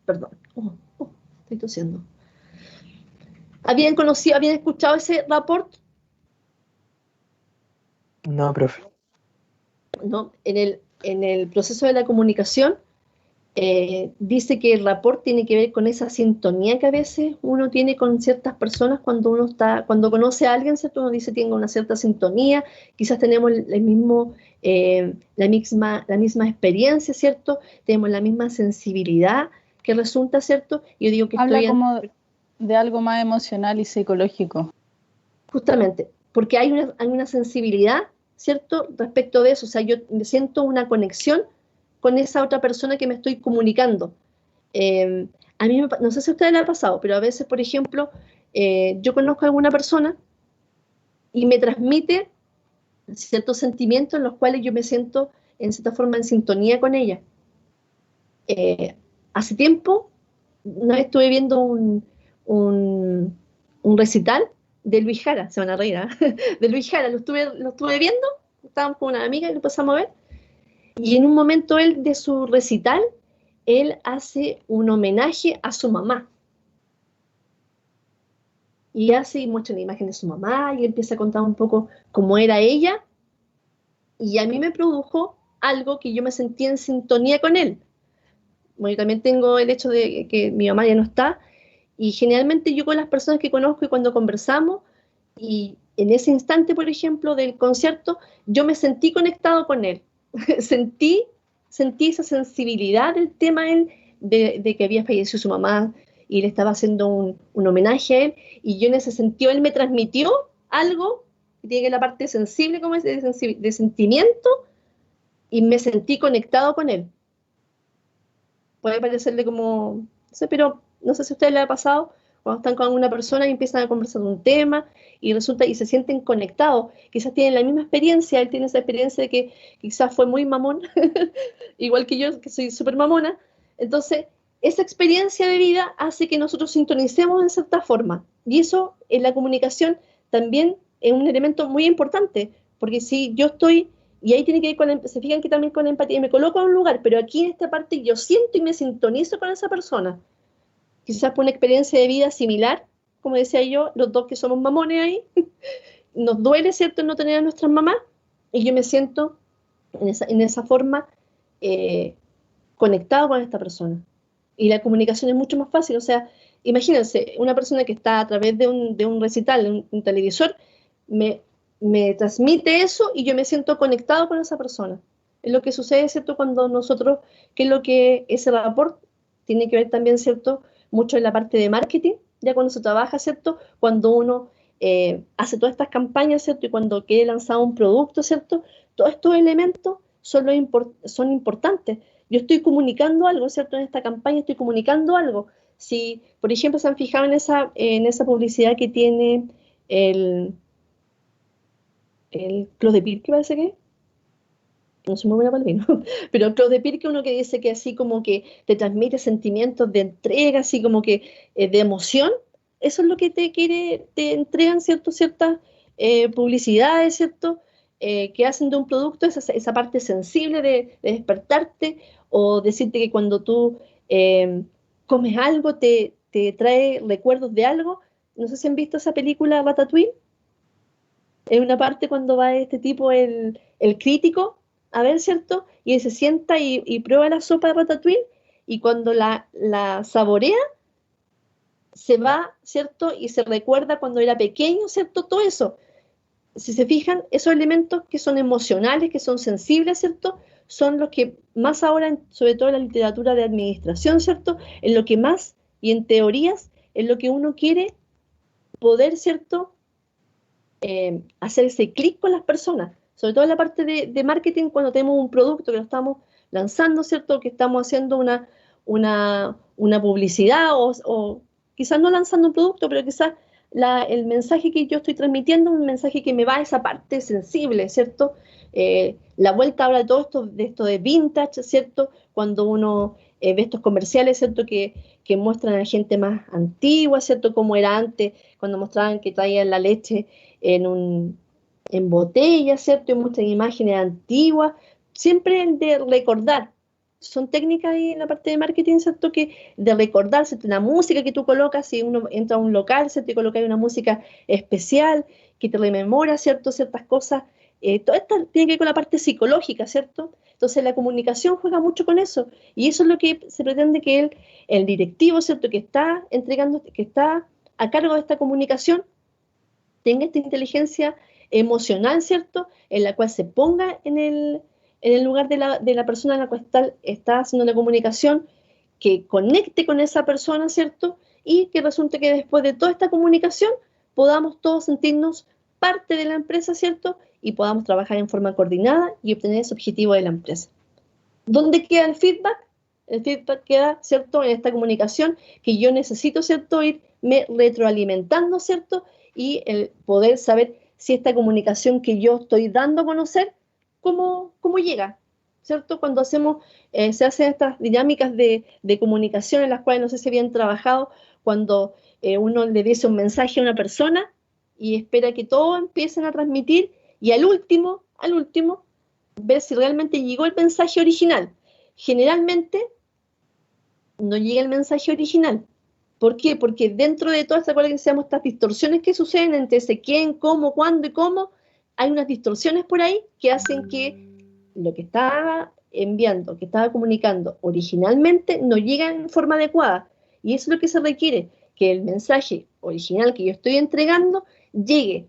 Perdón, estoy tosiendo. ¿Habían escuchado ese rapport? No, profe. No, en el proceso de la comunicación dice que el rapport tiene que ver con esa sintonía que a veces uno tiene con ciertas personas cuando conoce a alguien, ¿cierto? Uno dice tengo una cierta sintonía, quizás tenemos la misma experiencia, ¿cierto? Tenemos la misma sensibilidad que resulta, ¿cierto? Yo digo que habla como de algo más emocional y psicológico. Justamente, porque hay una sensibilidad, ¿cierto?, respecto de eso. O sea, yo me siento una conexión con esa otra persona que me estoy comunicando. A mí, no sé si a ustedes les ha pasado, pero a veces, por ejemplo, yo conozco a alguna persona y me transmite ciertos sentimientos en los cuales yo me siento, en cierta forma, en sintonía con ella. Hace tiempo, una vez estuve viendo un recital de Luis Jara, se van a reír, ¿eh? De Luis Jara, lo estuve viendo, estábamos con una amiga y lo empezamos a ver, y en un momento de su recital, él hace un homenaje a su mamá, y muestra una imagen de su mamá, y empieza a contar un poco cómo era ella, y a mí me produjo algo que yo me sentí en sintonía con él. Bueno, yo también tengo el hecho de que mi mamá ya no está, y generalmente yo con las personas que conozco y cuando conversamos, y en ese instante, por ejemplo, del concierto, yo me sentí conectado con él. sentí, sentí esa sensibilidad del tema él, de que había fallecido su mamá y le estaba haciendo un homenaje a él, y yo en ese sentido, él me transmitió algo que tiene que ver la parte sensible, como es de sentimiento, y me sentí conectado con él. Puede parecerle como, no sé, pero no sé si a ustedes les ha pasado, cuando están con una persona y empiezan a conversar de un tema y resulta y se sienten conectados, quizás tienen la misma experiencia, él tiene esa experiencia de que quizás fue muy mamón, igual que yo, que soy súper mamona, entonces esa experiencia de vida hace que nosotros sintonicemos en cierta forma, y eso en la comunicación también es un elemento muy importante, porque si yo estoy, y ahí tiene que ir con, se fijan que también con la empatía, me coloco en un lugar, pero aquí en esta parte yo siento y me sintonizo con esa persona, quizás por una experiencia de vida similar, como decía yo, los dos que somos mamones ahí, nos duele, ¿cierto?, no tener a nuestras mamás, y yo me siento en esa forma conectado con esta persona. Y la comunicación es mucho más fácil, o sea, imagínense, una persona que está a través de un recital, de un televisor, me transmite eso y yo me siento conectado con esa persona. Es lo que sucede, ¿cierto?, cuando nosotros, que es lo que ese rapport tiene que ver también, ¿cierto?, mucho en la parte de marketing, ya cuando se trabaja, ¿cierto?, cuando uno hace todas estas campañas, ¿cierto?, y cuando quiere lanzar un producto, ¿cierto?, todos estos elementos son importantes. Yo estoy comunicando algo, ¿cierto?, en esta campaña estoy comunicando algo. Si, por ejemplo, se han fijado en esa publicidad que tiene el Clos de Pirque, parece que no soy muy buena para el vino, pero Clos de Pirque, uno que dice que así como que te transmite sentimientos de entrega, así como que de emoción, eso es lo que te entregan, ¿cierto?, ciertas publicidades, ¿cierto?, que hacen de un producto esa parte sensible de despertarte, o decirte que cuando tú comes algo te trae recuerdos de algo. No sé si han visto esa película Ratatouille. Es una parte cuando va este tipo, el crítico, a ver, ¿cierto? Y él se sienta y prueba la sopa de ratatouille, y cuando la saborea, se va, ¿cierto? Y se recuerda cuando era pequeño, ¿cierto? Todo eso. Si se fijan, esos elementos que son emocionales, que son sensibles, ¿cierto?, son los que más ahora, sobre todo en la literatura de administración, ¿cierto?, en lo que más, y en teorías, en lo que uno quiere poder, ¿cierto?, hacer ese clic con las personas, sobre todo en la parte de marketing, cuando tenemos un producto que lo estamos lanzando, ¿cierto?, que estamos haciendo una publicidad, o quizás no lanzando un producto, pero quizás el mensaje que yo estoy transmitiendo es un mensaje que me va a esa parte sensible, ¿cierto? La vuelta habla de todo esto de vintage, ¿cierto? Cuando uno ve estos comerciales, ¿cierto?, que muestran a la gente más antigua, ¿cierto?, como era antes, cuando mostraban que traían la leche en botella, ¿cierto?, y muestran imágenes antiguas, siempre de recordar. Son técnicas ahí en la parte de marketing, ¿cierto?, que de recordar, ¿cierto?, la música que tú colocas, si uno entra a un local, ¿cierto?, y colocas una música especial que te rememora, ¿cierto?, ciertas cosas. Todo esto tiene que ver con la parte psicológica, ¿cierto? Entonces la comunicación juega mucho con eso, y eso es lo que se pretende que el directivo, ¿cierto?, que está entregando, que está a cargo de esta comunicación, tenga esta inteligencia emocional, ¿cierto?, en la cual se ponga en el lugar de la persona en la cual está haciendo la comunicación, que conecte con esa persona, ¿cierto?, y que resulte que después de toda esta comunicación podamos todos sentirnos parte de la empresa, ¿cierto?, y podamos trabajar en forma coordinada y obtener ese objetivo de la empresa. ¿Dónde queda el feedback? El feedback queda, ¿cierto?, en esta comunicación que yo necesito, ¿cierto?, irme retroalimentando, ¿cierto?, y el poder saber si esta comunicación que yo estoy dando a conocer, cómo llega, ¿cierto? Cuando se hacen estas dinámicas de comunicación en las cuales no sé si habían trabajado, cuando uno le dice un mensaje a una persona y espera que todos empiecen a transmitir, y al último, ver si realmente llegó el mensaje original. Generalmente no llega el mensaje original. ¿Por qué? Porque dentro de todas estas distorsiones que suceden entre ese quién, cómo, cuándo y cómo, hay unas distorsiones por ahí que hacen que lo que estaba enviando, que estaba comunicando originalmente, no llega en forma adecuada. Y eso es lo que se requiere, que el mensaje original que yo estoy entregando llegue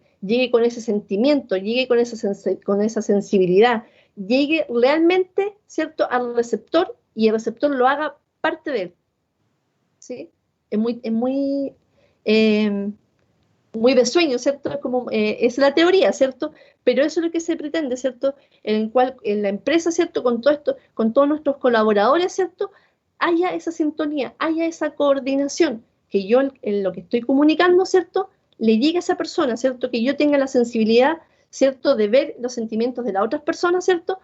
con ese sentimiento, llegue con esa sensibilidad, llegue realmente, ¿cierto?, al receptor, y el receptor lo haga parte de él. ¿Sí? Es muy de sueño, ¿cierto? Es la teoría, ¿cierto? Pero eso es lo que se pretende, ¿cierto? En la empresa, ¿cierto? Con todo esto, con todos nuestros colaboradores, ¿cierto? Haya esa sintonía, haya esa coordinación, que yo en lo que estoy comunicando, ¿cierto?, le llegue a esa persona, ¿cierto?, que yo tenga la sensibilidad, ¿cierto?, de ver los sentimientos de las otras personas, ¿cierto?,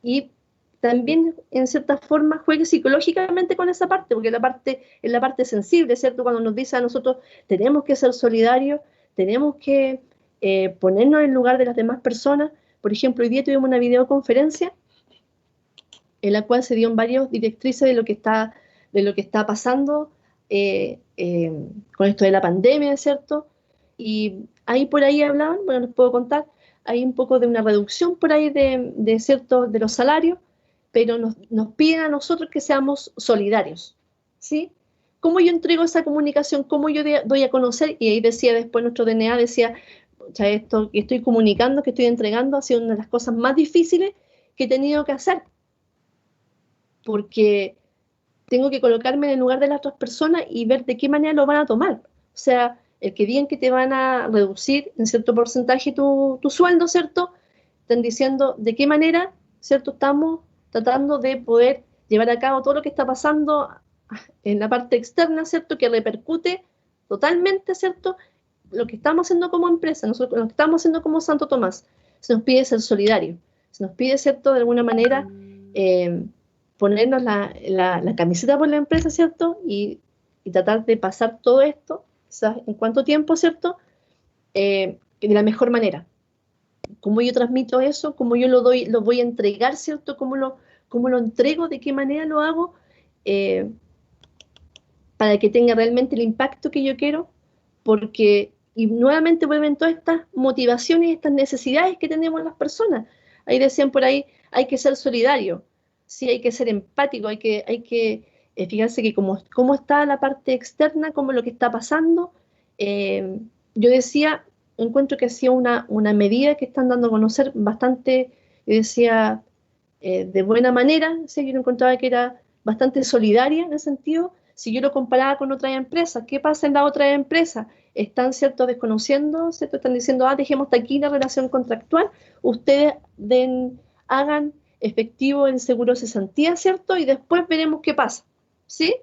y también, en cierta forma, juegue psicológicamente con esa parte, porque es la parte sensible, ¿cierto?, cuando nos dice a nosotros, tenemos que ser solidarios, tenemos que ponernos en el lugar de las demás personas. Por ejemplo, hoy día tuvimos una videoconferencia en la cual se dieron varias directrices de lo que está pasando con esto de la pandemia, ¿cierto? Y ahí por ahí hablaban, bueno, les puedo contar, hay un poco de una reducción por ahí de los salarios, pero nos piden a nosotros que seamos solidarios, ¿sí? ¿Cómo yo entrego esa comunicación? ¿Cómo yo doy a conocer? Y ahí decía después nuestro DNA, decía, o sea, esto que estoy comunicando, que estoy entregando, ha sido una de las cosas más difíciles que he tenido que hacer, porque tengo que colocarme en el lugar de las otras personas y ver de qué manera lo van a tomar. O sea, el que digan que te van a reducir en cierto porcentaje tu sueldo, ¿cierto? Están diciendo de qué manera, ¿cierto? Estamos tratando de poder llevar a cabo todo lo que está pasando en la parte externa, ¿cierto? Que repercute totalmente, ¿cierto? Lo que estamos haciendo como empresa, nosotros lo que estamos haciendo como Santo Tomás. Se nos pide ser solidario, se nos pide, ¿cierto?, de alguna manera ponernos la camiseta por la empresa, ¿cierto? Y tratar de pasar todo esto, o sea, en cuánto tiempo, ¿cierto? De la mejor manera. Cómo yo transmito eso, cómo yo lo voy a entregar, ¿cierto? Cómo lo entrego, de qué manera lo hago, para que tenga realmente el impacto que yo quiero, porque, y nuevamente vuelven todas estas motivaciones y estas necesidades que tenemos las personas. Ahí decían por ahí, hay que ser solidario, sí, hay que ser empático, hay que fijarse que cómo está la parte externa, cómo lo que está pasando. Yo decía, encuentro que ha sido una medida que están dando a conocer bastante, yo decía, de buena manera, ¿sí? Yo lo encontraba que era bastante solidaria en ese sentido. Si yo lo comparaba con otras empresas, ¿qué pasa en las otras empresas? Están, ¿cierto?, desconociendo, ¿cierto? Están diciendo, dejemos hasta aquí la relación contractual, ustedes hagan efectivo el seguro de cesantía, ¿cierto? Y después veremos qué pasa, ¿sí?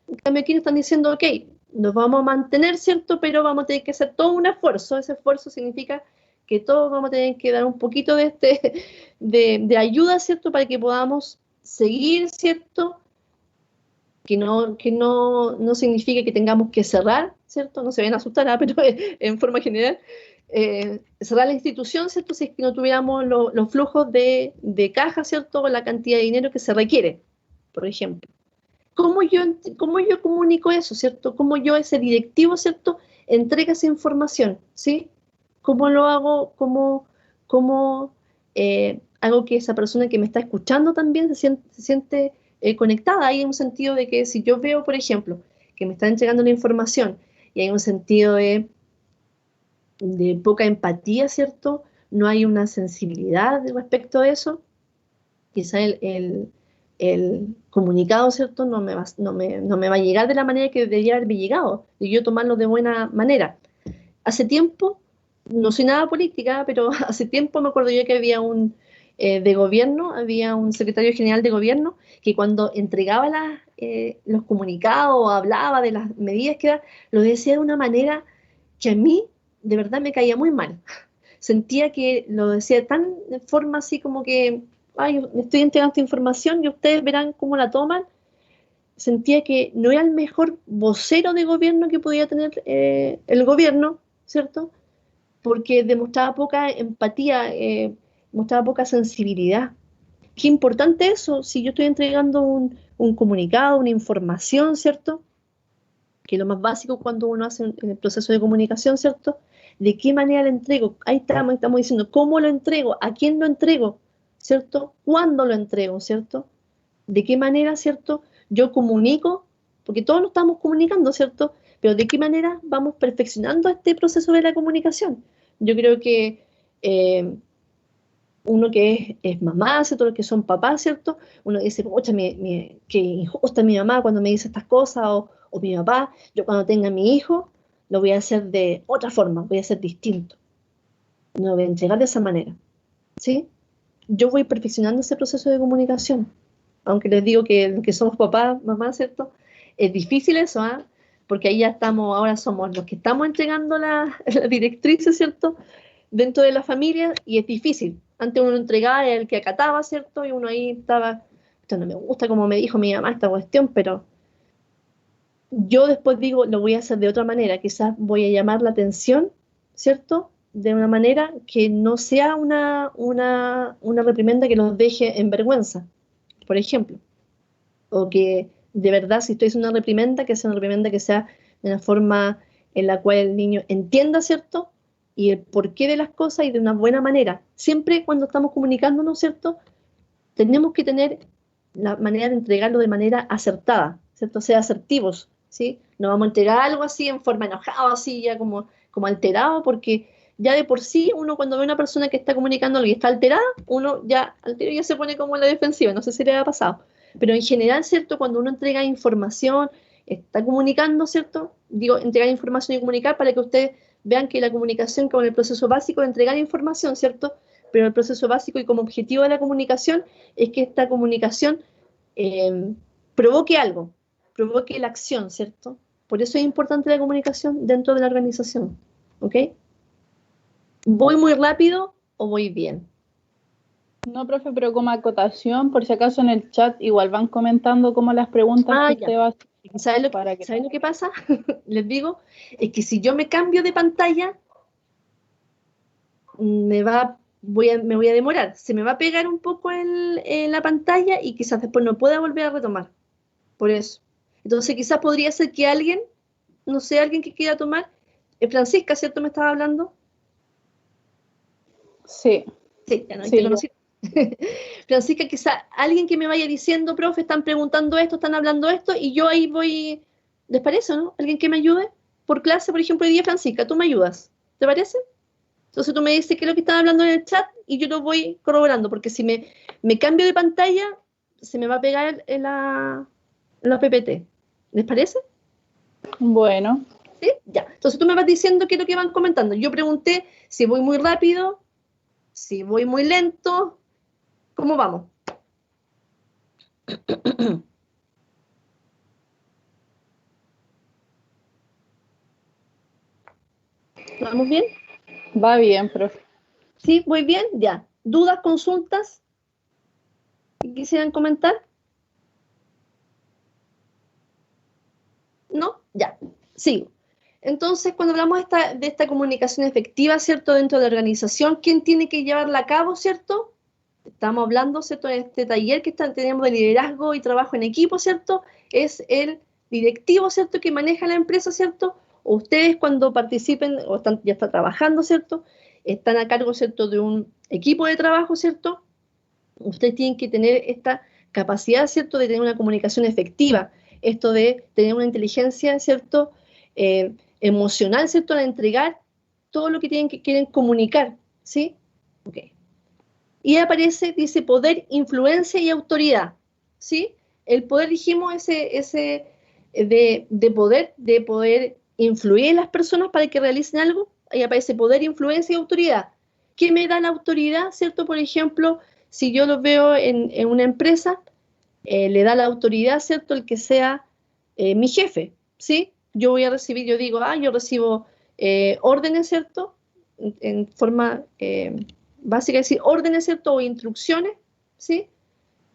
En cambio aquí nos están diciendo, ok, nos vamos a mantener, ¿cierto? Pero vamos a tener que hacer todo un esfuerzo. Ese esfuerzo significa que todos vamos a tener que dar un poquito de ayuda, ¿cierto? Para que podamos seguir, ¿cierto? Que no significa que tengamos que cerrar, ¿cierto? No se vayan a asustar, pero en forma general, cerrar la institución, ¿cierto? Si es que no tuviéramos los flujos de caja, ¿cierto? O la cantidad de dinero que se requiere, por ejemplo. ¿Cómo yo comunico eso, ¿cierto? ¿Cómo yo, ese directivo, ¿cierto?, entrega esa información, ¿sí? ¿Cómo lo hago? ¿Cómo hago que esa persona que me está escuchando también se siente conectada? Hay un sentido de que si yo veo, por ejemplo, que me está entregando la información y hay un sentido de poca empatía, ¿cierto? No hay una sensibilidad respecto a eso. Quizá el comunicado, ¿cierto?, no me va a llegar de la manera que debería haberme llegado, y yo tomarlo de buena manera. Hace tiempo, no soy nada política, pero hace tiempo me acuerdo yo que había de gobierno, había un secretario general de gobierno que cuando entregaba los comunicados o hablaba de las medidas que lo decía de una manera que a mí de verdad me caía muy mal. Sentía que lo decía de forma así como que, me estoy entregando esta información y ustedes verán cómo la toman. Sentía que no era el mejor vocero de gobierno que podía tener el gobierno, ¿cierto? Porque demostraba poca empatía, mostraba poca sensibilidad. Qué importante eso, si yo estoy entregando un comunicado, una información, ¿cierto? Que es lo más básico cuando uno hace el proceso de comunicación, ¿cierto? ¿De qué manera lo entrego? Ahí estamos diciendo, ¿cómo lo entrego? ¿A quién lo entrego? ¿Cierto? ¿Cuándo lo entrego? ¿Cierto? ¿De qué manera, cierto? Yo comunico, porque todos nos estamos comunicando, ¿cierto? Pero ¿de qué manera vamos perfeccionando este proceso de la comunicación? Yo creo que uno que es mamá, ¿cierto? Los que son papás, ¿cierto? Uno dice, pucha, qué injusta mi mamá cuando me dice estas cosas, o mi papá, yo cuando tenga a mi hijo, lo voy a hacer de otra forma, voy a hacer distinto. No lo voy a entregar de esa manera, ¿sí? Yo voy perfeccionando ese proceso de comunicación. Aunque les digo que somos papás, mamá, ¿cierto? Es difícil eso, ¿ah? Porque ahí ya estamos, ahora somos los que estamos entregando la directrices, ¿cierto? Dentro de la familia, y es difícil. Antes uno lo entregaba, era el que acataba, ¿cierto? Y uno ahí estaba, esto no me gusta como me dijo mi mamá esta cuestión, pero yo después digo, lo voy a hacer de otra manera, quizás voy a llamar la atención, ¿cierto? De una manera que no sea una reprimenda que los deje en vergüenza, por ejemplo. O que de verdad, si estoy haciendo una reprimenda, que sea una reprimenda que sea de una forma en la cual el niño entienda, ¿cierto? Y el porqué de las cosas y de una buena manera. Siempre cuando estamos comunicándonos, ¿cierto? Tenemos que tener la manera de entregarlo de manera acertada, ¿cierto? Ser asertivos, ¿sí? No vamos a entregar algo así en forma enojada, así ya como alterado, porque ya de por sí uno cuando ve a una persona que está comunicando algo y está alterada, uno ya al tiro ya se pone como en la defensiva, no sé si le ha pasado. Pero en general, ¿cierto? Cuando uno entrega información, está comunicando, ¿cierto? Digo, entregar información y comunicar para que ustedes vean que la comunicación como el proceso básico de entregar información, ¿cierto? Pero el proceso básico y como objetivo de la comunicación es que esta comunicación provoque algo, provoque la acción, ¿cierto? Por eso es importante la comunicación dentro de la organización, ¿ok? ¿Voy muy rápido o voy bien? No, profe, pero como acotación, por si acaso en el chat igual van comentando como las preguntas que usted va a hacer ¿Saben lo que pasa? Les digo, es que si yo me cambio de pantalla, me voy a demorar, se me va a pegar un poco en la pantalla y quizás después no pueda volver a retomar. Por eso. Entonces quizás podría ser que alguien, no sé, alguien que quiera tomar, Francisca, ¿cierto? ¿Me estaba hablando? Sí. Sí, ya no Sí, te conocí. Francisca, quizás alguien que me vaya diciendo, profe, están preguntando esto, están hablando esto, y yo ahí voy, ¿les parece, no? ¿Alguien que me ayude? Por clase, por ejemplo, hoy día, Francisca, tú me ayudas, ¿te parece? Entonces tú me dices qué es lo que están hablando en el chat y yo lo voy corroborando, porque si me cambio de pantalla, se me va a pegar en la PPT. ¿Les parece? Bueno, ¿Sí? Ya. Entonces tú me vas diciendo qué es lo que van comentando. Yo pregunté si voy muy rápido, si voy muy lento, ¿cómo vamos? ¿Vamos bien? va bien, profe. ¿Sí? ¿Voy bien? Ya. ¿Dudas, consultas que quisieran comentar? ¿No? Ya. Sigo. Entonces, cuando hablamos de esta comunicación efectiva, ¿cierto? Dentro de la organización, ¿quién tiene que llevarla a cabo, ¿cierto? Estamos hablando, ¿cierto? De este taller que tenemos de liderazgo y trabajo en equipo, ¿cierto? Es el directivo, ¿cierto? Que maneja la empresa, ¿cierto? O ustedes cuando participen o ya están trabajando, ¿cierto? Están a cargo, ¿cierto? De un equipo de trabajo, ¿cierto? Ustedes tienen que tener esta capacidad, ¿cierto? De tener una comunicación efectiva, esto de tener una inteligencia, ¿cierto? Emocional, ¿cierto? Al entregar todo lo que quieren comunicar, ¿sí? Ok. Y aparece, dice, poder, influencia y autoridad, ¿sí? El poder, dijimos, ese de poder influir en las personas para que realicen algo. Ahí aparece poder, influencia y autoridad. ¿Qué me da la autoridad, cierto? Por ejemplo, si yo lo veo en una empresa, le da la autoridad, ¿cierto? El que sea mi jefe, ¿sí? Yo voy a recibir, yo digo, yo recibo órdenes, ¿cierto? En forma básica, es decir, órdenes, ¿cierto? O instrucciones, ¿sí?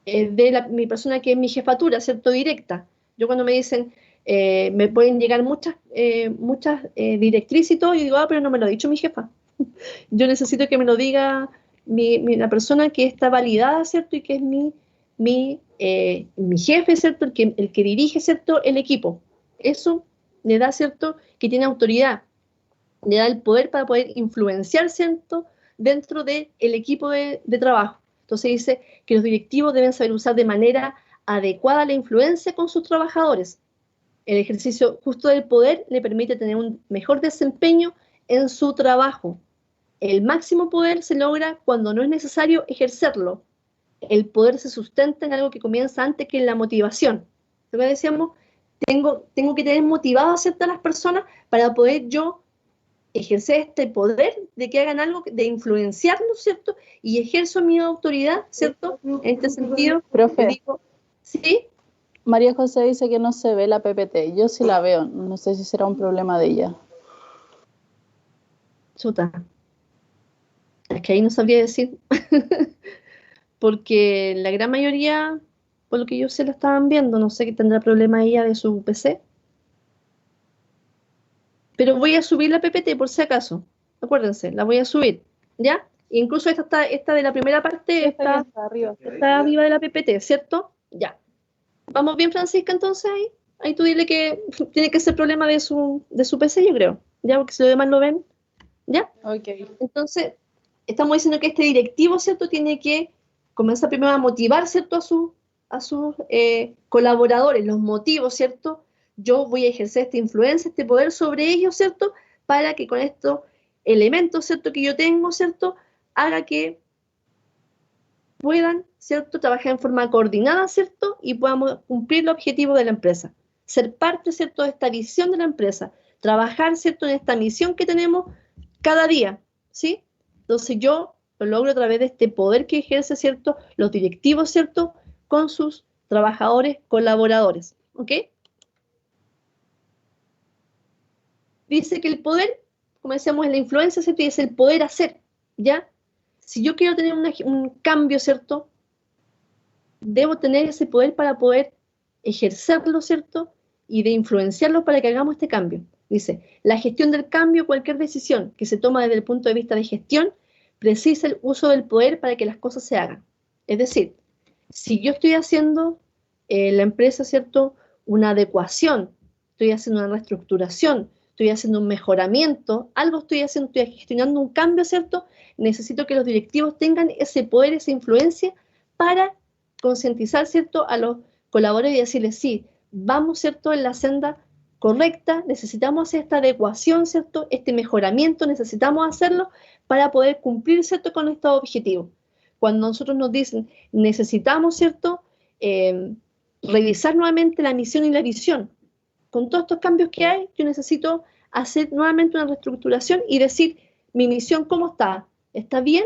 De mi persona que es mi jefatura, ¿cierto? Directa. Yo cuando me dicen, me pueden llegar muchas directrices y todo, y digo, pero no me lo ha dicho mi jefa. Yo necesito que me lo diga la persona que está validada, ¿cierto? Y que es mi jefe, ¿cierto? El que dirige, ¿cierto? El equipo. Eso le da, ¿cierto? Que tiene autoridad. le da el poder para poder influenciar, ¿cierto?, dentro del equipo de trabajo. Entonces dice que los directivos deben saber usar de manera adecuada la influencia con sus trabajadores. El ejercicio justo del poder le permite tener un mejor desempeño en su trabajo. El máximo poder se logra cuando no es necesario ejercerlo. El poder se sustenta en algo que comienza antes que en la motivación. Entonces decíamos, tengo que tener motivado a ciertas las personas para poder yo ejercer este poder de que hagan algo, de influenciarlos, ¿cierto? Y ejerzo mi autoridad, ¿cierto? En este sentido, Profe. digo, ¿sí? María José dice que no se ve la PPT. Yo sí la veo. No sé si será un problema de ella. Chuta. Es que ahí no sabría decir. Porque la gran mayoría, por lo que yo sé, la estaban viendo. No sé qué tendrá problema ella de su PC. Pero voy a subir la PPT por si acaso. Acuérdense, la voy a subir. ¿Ya? Incluso esta de la primera parte está arriba. está arriba de la PPT, ¿cierto? Ya. ¿Vamos bien, Francisca, entonces ahí? Ahí tú dile que tiene que ser problema de su PC, yo creo. ¿Ya? Porque si los demás lo ven. ¿Ya? Ok. Entonces, estamos diciendo que este directivo, ¿cierto? Tiene que comenzar primero a motivar, ¿cierto? A sus colaboradores, los motivos, ¿cierto? Yo voy a ejercer esta influencia, este poder sobre ellos, ¿cierto? Para que con estos elementos, ¿cierto? Que yo tengo, ¿cierto? Haga que puedan, ¿cierto?, trabajar en forma coordinada, ¿cierto?, y podamos cumplir el objetivo de la empresa. Ser parte, ¿cierto?, de esta visión de la empresa. Trabajar, ¿cierto?, en esta misión que tenemos cada día, ¿sí? Entonces yo lo logro a través de este poder que ejerce, ¿cierto?, los directivos, ¿cierto?, con sus trabajadores, colaboradores, ¿ok? Dice que el poder, como decíamos, es la influencia, ¿cierto?, y es el poder hacer, ¿ya? Si yo quiero tener un cambio, ¿cierto?, debo tener ese poder para poder ejercerlo, ¿cierto?, y de influenciarlo para que hagamos este cambio. Dice, la gestión del cambio, cualquier decisión que se toma desde el punto de vista de gestión, precisa el uso del poder para que las cosas se hagan. Es decir, si yo estoy haciendo la empresa, ¿cierto?, una adecuación, estoy haciendo una reestructuración, estoy haciendo un mejoramiento, algo estoy haciendo, estoy gestionando un cambio, ¿cierto?, necesito que los directivos tengan ese poder, esa influencia para concientizar, ¿cierto?, a los colaboradores y decirles, sí, vamos, ¿cierto?, en la senda correcta, necesitamos hacer esta adecuación, ¿cierto?, este mejoramiento, necesitamos hacerlo para poder cumplir, ¿cierto?, con estos objetivos. Cuando nosotros nos dicen, necesitamos, ¿cierto?, revisar nuevamente la misión y la visión. Con todos estos cambios que hay, yo necesito hacer nuevamente una reestructuración y decir, mi misión, ¿cómo está? ¿Está bien?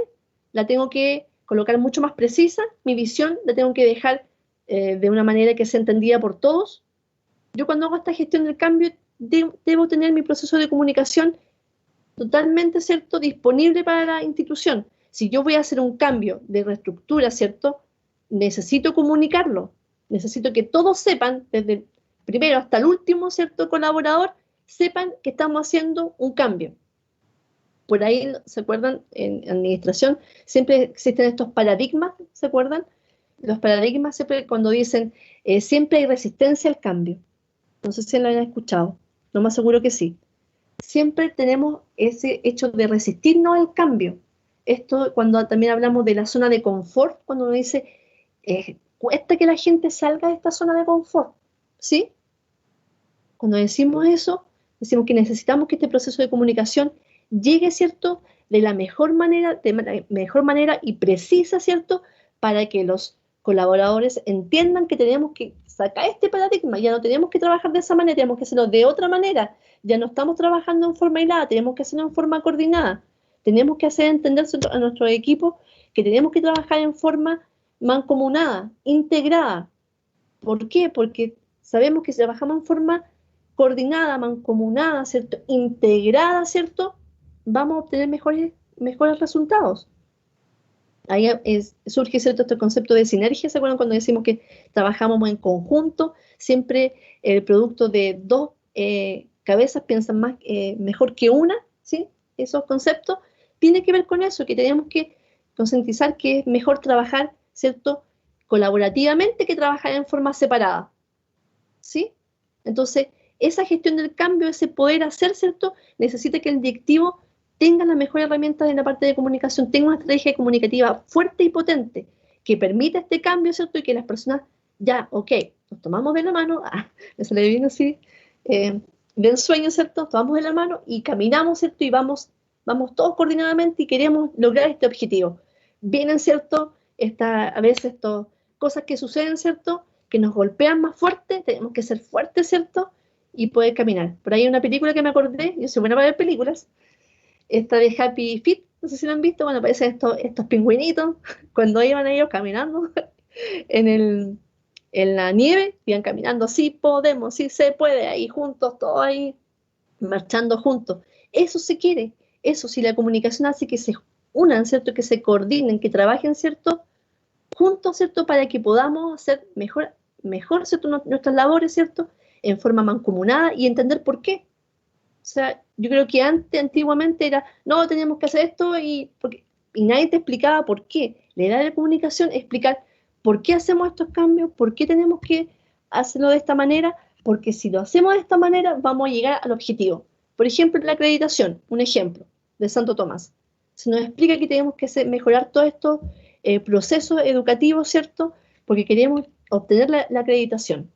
La tengo que colocar mucho más precisa. Mi visión la tengo que dejar de una manera que sea entendida por todos. Yo cuando hago esta gestión del cambio, debo tener mi proceso de comunicación totalmente, ¿cierto?, disponible para la institución. Si yo voy a hacer un cambio de reestructura, ¿cierto?, necesito comunicarlo. Necesito que todos sepan, desde el primero hasta el último, ¿cierto?, colaborador, sepan que estamos haciendo un cambio. Por ahí, ¿se acuerdan? En administración siempre existen estos paradigmas, ¿se acuerdan? Los paradigmas siempre cuando dicen, siempre hay resistencia al cambio. No sé si lo han escuchado, lo más seguro que sí. Siempre tenemos ese hecho de resistirnos al cambio. Esto cuando también hablamos de la zona de confort, cuando uno dice, cuesta que la gente salga de esta zona de confort, ¿sí? Cuando decimos eso, decimos que necesitamos que este proceso de comunicación llegue, ¿cierto?, de la mejor manera y precisa, ¿cierto?, para que los colaboradores entiendan que tenemos que sacar este paradigma, ya no tenemos que trabajar de esa manera, tenemos que hacerlo de otra manera, ya no estamos trabajando en forma aislada, tenemos que hacerlo en forma coordinada, tenemos que hacer entender a nuestro equipo que tenemos que trabajar en forma mancomunada, integrada. ¿Por qué? Porque sabemos que si trabajamos en forma coordinada, mancomunada, ¿cierto?, integrada, ¿cierto?, vamos a obtener mejores resultados. Ahí surge, ¿cierto?, este concepto de sinergia. ¿Se acuerdan cuando decimos que trabajamos en conjunto? Siempre el producto de dos cabezas piensan mejor que una, ¿sí? Esos conceptos tienen que ver con eso, que tenemos que concientizar que es mejor trabajar, ¿cierto?, colaborativamente que trabajar en forma separada, ¿sí? Entonces, esa gestión del cambio, ese poder hacer, ¿cierto? Necesita que el directivo tenga la mejor herramienta en la parte de comunicación, tenga una estrategia comunicativa fuerte y potente que permita este cambio, ¿cierto? Y que las personas ya, ok, nos tomamos de la mano, me sale bien así, de ensueño, ¿cierto? Nos tomamos de la mano y caminamos, ¿cierto? Y vamos todos coordinadamente y queremos lograr este objetivo. Vienen, ¿cierto? A veces cosas que suceden, ¿cierto? Que nos golpean más fuerte, tenemos que ser fuertes, ¿cierto? Y poder caminar. Por ahí hay una película que me acordé, yo soy buena para ver películas, esta de Happy Feet, no sé si lo han visto, bueno, parecen estos pingüinitos, cuando iban ellos caminando en la nieve, iban caminando, sí podemos, sí se puede, ahí juntos, todos ahí, marchando juntos. Eso se quiere, eso, si la comunicación hace que se unan, ¿cierto? Que se coordinen, que trabajen, ¿cierto? Juntos, ¿cierto? Para que podamos hacer mejor, ¿cierto? Nuestras labores, ¿cierto? En forma mancomunada y entender por qué. O sea, yo creo que antiguamente era, no, teníamos que hacer esto y nadie te explicaba por qué. La idea de la comunicación es explicar por qué hacemos estos cambios, por qué tenemos que hacerlo de esta manera, porque si lo hacemos de esta manera vamos a llegar al objetivo. Por ejemplo, la acreditación, un ejemplo de Santo Tomás. Se nos explica que tenemos que mejorar todos estos procesos educativos, ¿cierto? Porque queremos obtener la acreditación.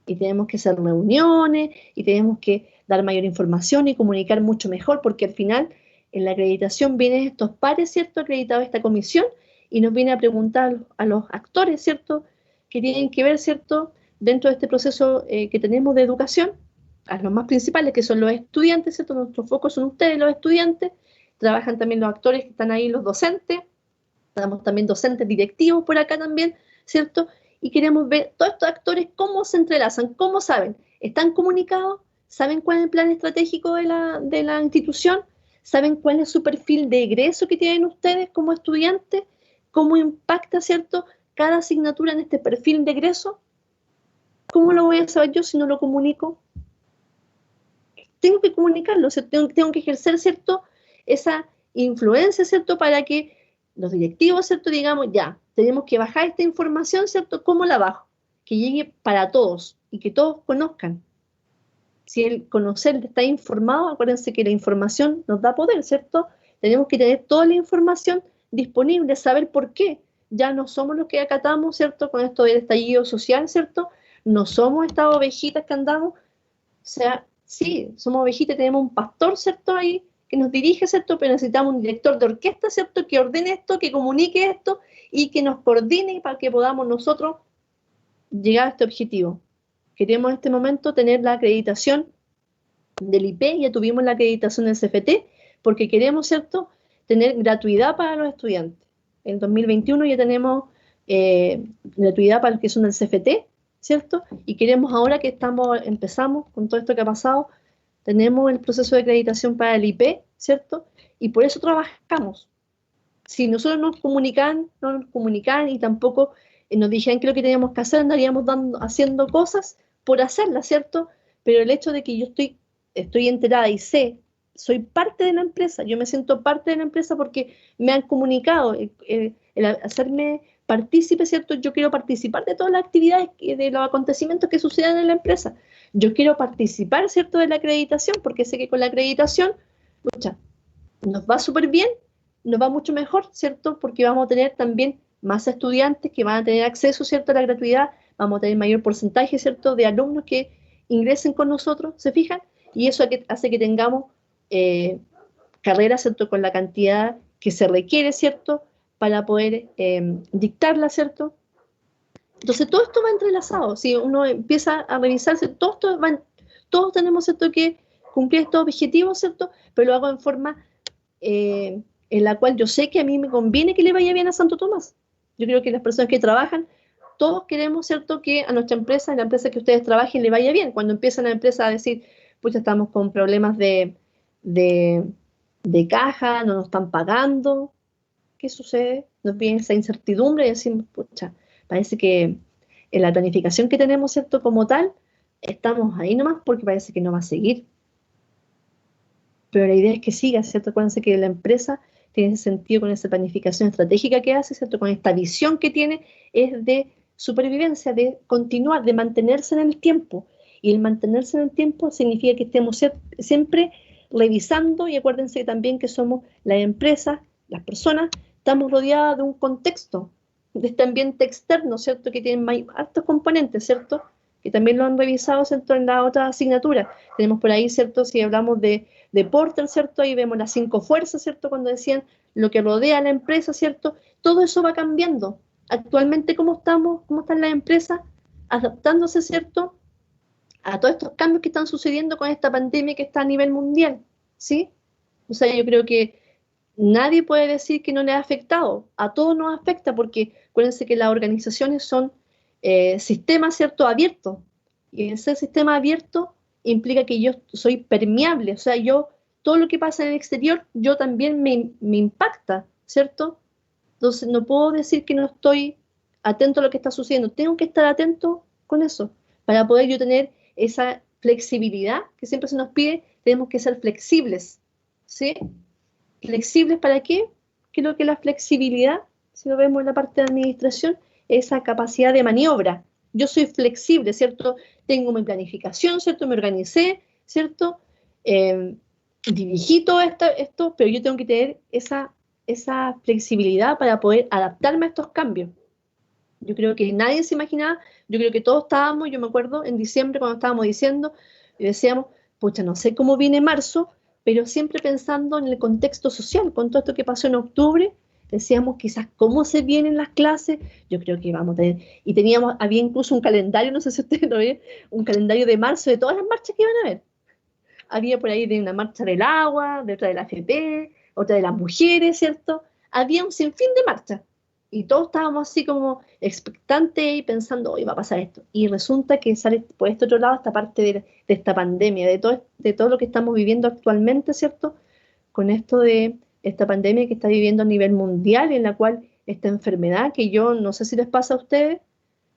Y tenemos que hacer reuniones, y tenemos que dar mayor información y comunicar mucho mejor, porque al final en la acreditación vienen estos pares, ¿cierto? Acreditados esta comisión, y nos viene a preguntar a los actores, ¿cierto? Que tienen que ver, ¿cierto? Dentro de este proceso que tenemos de educación, a los más principales, que son los estudiantes, ¿cierto? Nuestros focos son ustedes, los estudiantes, trabajan también los actores que están ahí, los docentes, tenemos también docentes directivos por acá también, ¿cierto? Y queremos ver todos estos actores cómo se entrelazan, cómo saben, están comunicados, saben cuál es el plan estratégico de la institución, saben cuál es su perfil de egreso que tienen ustedes como estudiantes, cómo impacta, ¿cierto?, cada asignatura en este perfil de egreso. ¿Cómo lo voy a saber yo si no lo comunico? Tengo que comunicarlo, o sea, tengo que ejercer, ¿cierto?, esa influencia, ¿cierto?, para que los directivos, ¿cierto?, digamos, ya, tenemos que bajar esta información, ¿cierto?, ¿cómo la bajo? Que llegue para todos y que todos conozcan. Si el conocer está informado, acuérdense que la información nos da poder, ¿cierto? Tenemos que tener toda la información disponible, saber por qué. Ya no somos los que acatamos, ¿cierto?, con esto del estallido social, ¿cierto? No somos estas ovejitas que andamos. O sea, sí, somos ovejitas, tenemos un pastor, ¿cierto?, ahí que nos dirige, ¿cierto? Pero necesitamos un director de orquesta, ¿cierto?, que ordene esto, que comunique esto y que nos coordine para que podamos nosotros llegar a este objetivo. Queremos en este momento tener la acreditación del IP, ya tuvimos la acreditación del CFT, porque queremos, ¿cierto?, tener gratuidad para los estudiantes. En 2021 ya tenemos gratuidad para los que son del CFT, ¿cierto? Y queremos ahora que empezamos con todo esto que ha pasado, tenemos el proceso de acreditación para el IP, ¿cierto? Y por eso trabajamos. Si nosotros no nos comunican y tampoco nos dijeran qué es lo que teníamos que hacer, andaríamos haciendo cosas por hacerlas, ¿cierto? Pero el hecho de que yo estoy enterada y sé, soy parte de la empresa, yo me siento parte de la empresa porque me han comunicado, el hacerme partícipe, ¿cierto? Yo quiero participar de todas las actividades, de los acontecimientos que sucedan en la empresa. Yo quiero participar, ¿cierto?, de la acreditación, porque sé que con la acreditación, pucha, nos va súper bien, nos va mucho mejor, ¿cierto? Porque vamos a tener también más estudiantes que van a tener acceso, ¿cierto?, a la gratuidad, vamos a tener mayor porcentaje, ¿cierto?, de alumnos que ingresen con nosotros, ¿se fijan? Y eso hace que tengamos carreras, ¿cierto?, con la cantidad que se requiere, ¿cierto?, para poder dictarla, ¿cierto? Entonces todo esto va entrelazado. Si uno empieza a revisarse, todos tenemos, ¿cierto?, que cumplir estos objetivos, ¿cierto?, pero lo hago en forma en la cual yo sé que a mí me conviene que le vaya bien a Santo Tomás. Yo creo que las personas que trabajan, todos queremos, ¿cierto?, que a nuestra empresa, en la empresa que ustedes trabajen, le vaya bien. Cuando empiezan la empresa a decir, pues estamos con problemas de caja, no nos están pagando, ¿qué sucede? Nos viene esa incertidumbre y decimos, pucha, parece que en la planificación que tenemos, ¿cierto?, como tal, estamos ahí nomás porque parece que no va a seguir. Pero la idea es que siga, ¿cierto? Acuérdense que la empresa tiene ese sentido con esa planificación estratégica que hace, ¿cierto?, con esta visión que tiene, es de supervivencia, de continuar, de mantenerse en el tiempo. Y el mantenerse en el tiempo significa que estemos siempre revisando, y acuérdense también que somos las empresas, las personas, estamos rodeadas de un contexto, de este ambiente externo, ¿cierto? Que tiene altos componentes, ¿cierto? Que también lo han revisado, ¿cierto? En la otra asignatura. Tenemos por ahí, ¿cierto? Si hablamos de Porter, ¿cierto? Ahí vemos las 5 fuerzas, ¿cierto? Cuando decían lo que rodea a la empresa, ¿cierto? Todo eso va cambiando. Actualmente, ¿cómo estamos? ¿Cómo están las empresas? Adaptándose, ¿cierto? A todos estos cambios que están sucediendo con esta pandemia que está a nivel mundial, ¿sí? O sea, yo creo que nadie puede decir que no le ha afectado. A todos nos afecta porque acuérdense que las organizaciones son sistemas, ¿cierto?, abiertos. Y ese sistema abierto implica que yo soy permeable. O sea, todo lo que pasa en el exterior, yo también me impacta, ¿cierto? Entonces, no puedo decir que no estoy atento a lo que está sucediendo. Tengo que estar atento con eso. Para poder yo tener esa flexibilidad que siempre se nos pide, tenemos que ser flexibles, ¿sí? ¿Flexibles para qué? Creo que la flexibilidad, si lo vemos en la parte de administración, es esa capacidad de maniobra. Yo soy flexible, ¿cierto? Tengo mi planificación, ¿cierto? Me organicé, ¿cierto? Dirigí todo esto, pero yo tengo que tener esa flexibilidad para poder adaptarme a estos cambios. Yo creo que nadie se imaginaba, yo creo que todos estábamos, yo me acuerdo en diciembre cuando estábamos diciendo, y decíamos, pucha, no sé cómo viene marzo, pero siempre pensando en el contexto social, con todo esto que pasó en octubre, decíamos quizás cómo se vienen las clases, yo creo que íbamos a tener, y había incluso un calendario, no sé si ustedes lo ven, un calendario de marzo de todas las marchas que iban a haber. Había por ahí de una marcha del agua, de otra de la AFP, otra de las mujeres, ¿cierto? Había un sinfín de marchas. Y todos estábamos así como expectantes y pensando, hoy va a pasar esto. Y resulta que sale por este otro lado esta parte de esta pandemia, de todo lo que estamos viviendo actualmente, ¿cierto? Con esto de esta pandemia que está viviendo a nivel mundial, en la cual esta enfermedad, que yo no sé si les pasa a ustedes,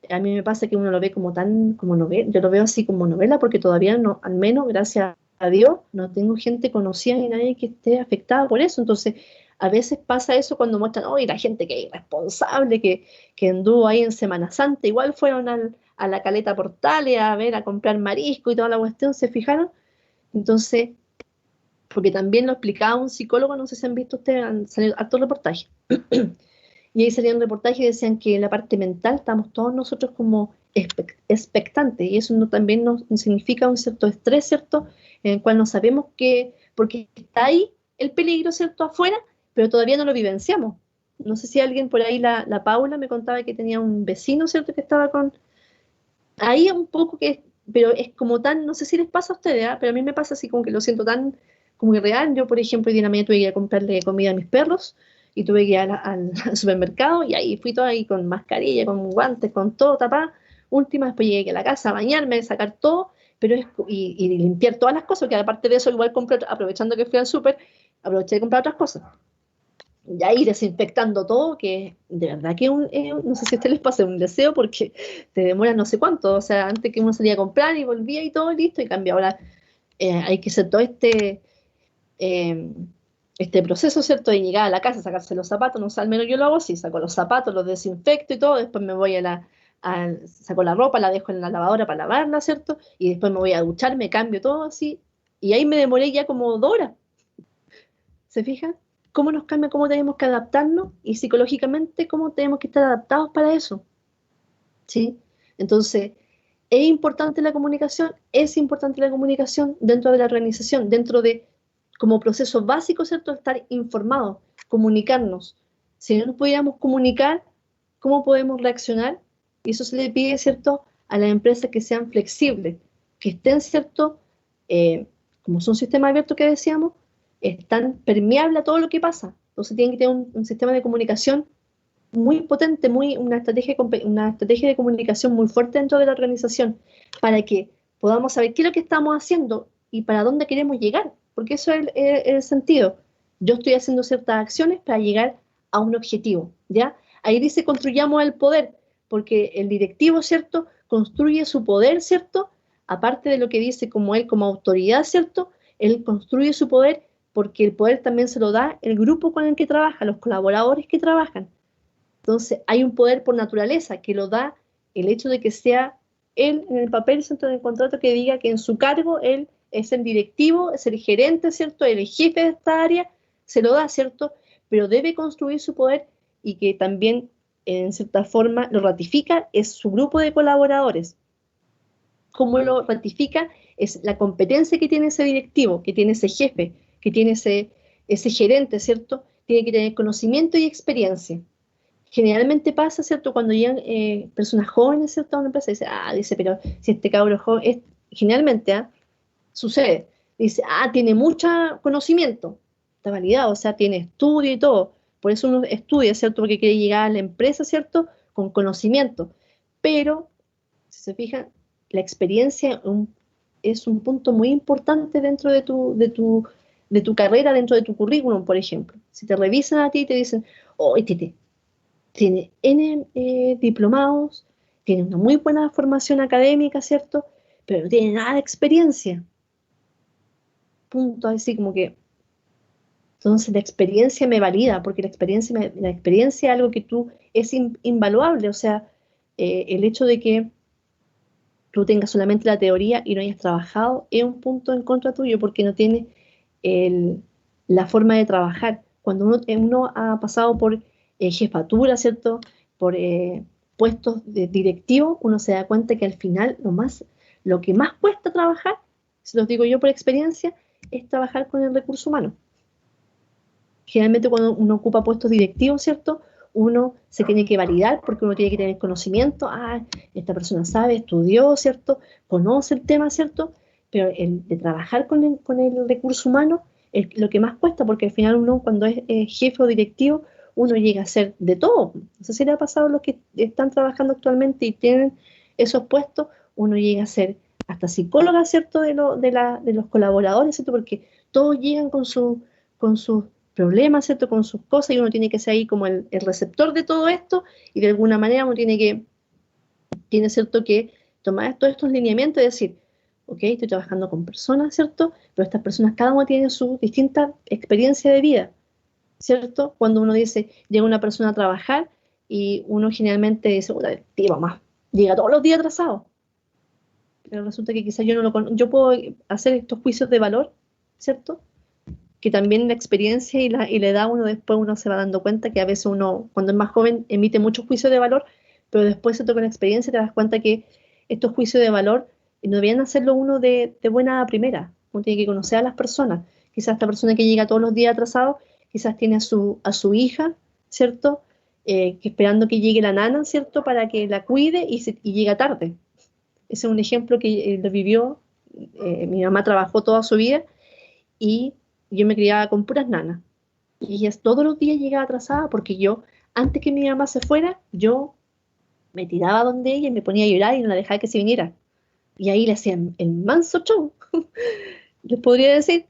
a mí me pasa que uno lo ve como novela, yo lo veo así como novela, porque todavía no, al menos, gracias a Dios, no tengo gente conocida ni nadie que esté afectada por eso. Entonces, a veces pasa eso cuando muestran, hoy la gente que es irresponsable, que anduvo ahí en Semana Santa, igual fueron a la Caleta Portales a comprar marisco y toda la cuestión, ¿se fijaron? Entonces, porque también lo explicaba un psicólogo, no sé si han visto ustedes, han salido hartos reportajes, y ahí salían reportajes y decían que en la parte mental estamos todos nosotros como expectantes, y eso también nos significa un cierto estrés, ¿cierto? En el cual no sabemos que, porque está ahí el peligro, ¿cierto?, afuera, pero todavía no lo vivenciamos. No sé si alguien por ahí, la Paula me contaba que tenía un vecino, ¿cierto?, que estaba ahí un poco pero es como tan, no sé si les pasa a ustedes, ¿eh? Pero a mí me pasa así como que lo siento tan como irreal. Yo, por ejemplo, hoy día en la mañana tuve que ir a comprarle comida a mis perros, y tuve que ir al supermercado, y ahí fui toda ahí con mascarilla, con guantes, con todo tapado. Última, después llegué a la casa a bañarme, a sacar todo, pero y limpiar todas las cosas, que aparte de eso igual compré, aprovechando que fui al súper, aproveché de comprar otras cosas. Y ahí desinfectando todo, que de verdad que no sé si a ustedes les pasa un deseo, porque te demora no sé cuánto. O sea, antes que uno salía a comprar y volvía y todo listo, y cambia. Ahora hay que hacer todo este proceso, ¿cierto?, de llegar a la casa, sacarse los zapatos. No sé, al menos yo lo hago así, saco los zapatos, los desinfecto y todo, después me voy saco la ropa, la dejo en la lavadora para lavarla, ¿cierto? Y después me voy a duchar, me cambio todo así, y ahí me demoré ya como 2 horas. ¿Se fijan? ¿Cómo nos cambia, cómo tenemos que adaptarnos? Y psicológicamente, ¿cómo tenemos que estar adaptados para eso? ¿Sí? Entonces, ¿es importante la comunicación? Es importante la comunicación dentro de la organización, dentro de, como proceso básico, ¿cierto?, estar informados, comunicarnos. Si no nos pudiéramos comunicar, ¿cómo podemos reaccionar? Y eso se le pide, ¿cierto?, a las empresas que sean flexibles, que estén, ¿cierto?, como son sistemas abiertos que decíamos, están permeables a todo lo que pasa. Entonces tienen que tener un sistema de comunicación muy potente, una estrategia de comunicación muy fuerte dentro de la organización, para que podamos saber qué es lo que estamos haciendo y para dónde queremos llegar, porque eso es el sentido. Yo estoy haciendo ciertas acciones para llegar a un objetivo, ¿ya? Ahí dice construyamos el poder, porque el directivo, ¿cierto?, construye su poder, ¿cierto?, aparte de lo que dice como él como autoridad, ¿cierto?, él construye su poder porque el poder también se lo da el grupo con el que trabaja, los colaboradores que trabajan. Entonces, hay un poder por naturaleza que lo da el hecho de que sea él en el papel, ¿cierto?, en el contrato que diga que en su cargo él es el directivo, es el gerente, ¿cierto?, el jefe de esta área, se lo da, ¿cierto?, pero debe construir su poder y que también, en cierta forma, lo ratifica es su grupo de colaboradores. ¿Cómo lo ratifica? Es la competencia que tiene ese directivo, que tiene ese jefe, que tiene ese gerente, ¿cierto? Tiene que tener conocimiento y experiencia. Generalmente pasa, ¿cierto? Cuando llegan personas jóvenes, ¿cierto?, a una empresa, dice, pero si este cabro joven, generalmente, sucede, dice, tiene mucho conocimiento, está validado, o sea, tiene estudio y todo, por eso uno estudia, ¿cierto?, porque quiere llegar a la empresa, ¿cierto?, con conocimiento, pero, si se fijan, la experiencia es un punto muy importante dentro de tu carrera, dentro de tu currículum, por ejemplo. Si te revisan a ti y te dicen, tiene N diplomados, tiene una muy buena formación académica, ¿cierto?, pero no tiene nada de experiencia. Punto así como que, entonces la experiencia me valida, porque la experiencia es algo que es invaluable, o sea, el hecho de que tú tengas solamente la teoría y no hayas trabajado es un punto en contra tuyo, porque no tienes la forma de trabajar. Cuando uno ha pasado por jefatura, ¿cierto?, por puestos directivos, uno se da cuenta que al final lo que más cuesta trabajar, se los digo yo por experiencia, es trabajar con el recurso humano. Generalmente cuando uno ocupa puestos directivos, ¿cierto?, uno se tiene que validar porque uno tiene que tener conocimiento. Esta persona sabe, estudió, ¿cierto?, conoce el tema, ¿cierto?, pero el de trabajar con el recurso humano es lo que más cuesta, porque al final uno, cuando es jefe o directivo, uno llega a ser de todo. No sé si le ha pasado a los que están trabajando actualmente y tienen esos puestos, uno llega a ser hasta psicóloga, ¿cierto?, de los colaboradores, ¿cierto?, porque todos llegan con sus problemas, ¿cierto?, con sus cosas, y uno tiene que ser ahí como el receptor de todo esto, y de alguna manera uno tiene, ¿cierto?, que tomar todos estos lineamientos y decir, ok, estoy trabajando con personas, ¿cierto?, pero estas personas cada uno tiene su distinta experiencia de vida, ¿cierto? Cuando uno dice, llega una persona a trabajar, y uno generalmente dice, el tipo más, llega todos los días atrasado, pero resulta que quizás yo puedo hacer estos juicios de valor, ¿cierto?, que también la experiencia y la edad, después uno se va dando cuenta que a veces uno, cuando es más joven, emite muchos juicios de valor, pero después, ¿cierto?, con la experiencia te das cuenta que estos juicios de valor no debían hacerlo uno de buena a primera. Uno tiene que conocer a las personas. Quizás esta persona que llega todos los días atrasado, quizás tiene a su hija, ¿cierto?, que esperando que llegue la nana, ¿cierto?, para que la cuide, y llega tarde. Ese es un ejemplo que lo vivió. Mi mamá trabajó toda su vida, y yo me criaba con puras nanas. Y ella todos los días llegaba atrasada, porque yo, antes que mi mamá se fuera, yo me tiraba donde ella y me ponía a llorar y no la dejaba que se viniera. Y ahí le hacían el manso show, les podría decir.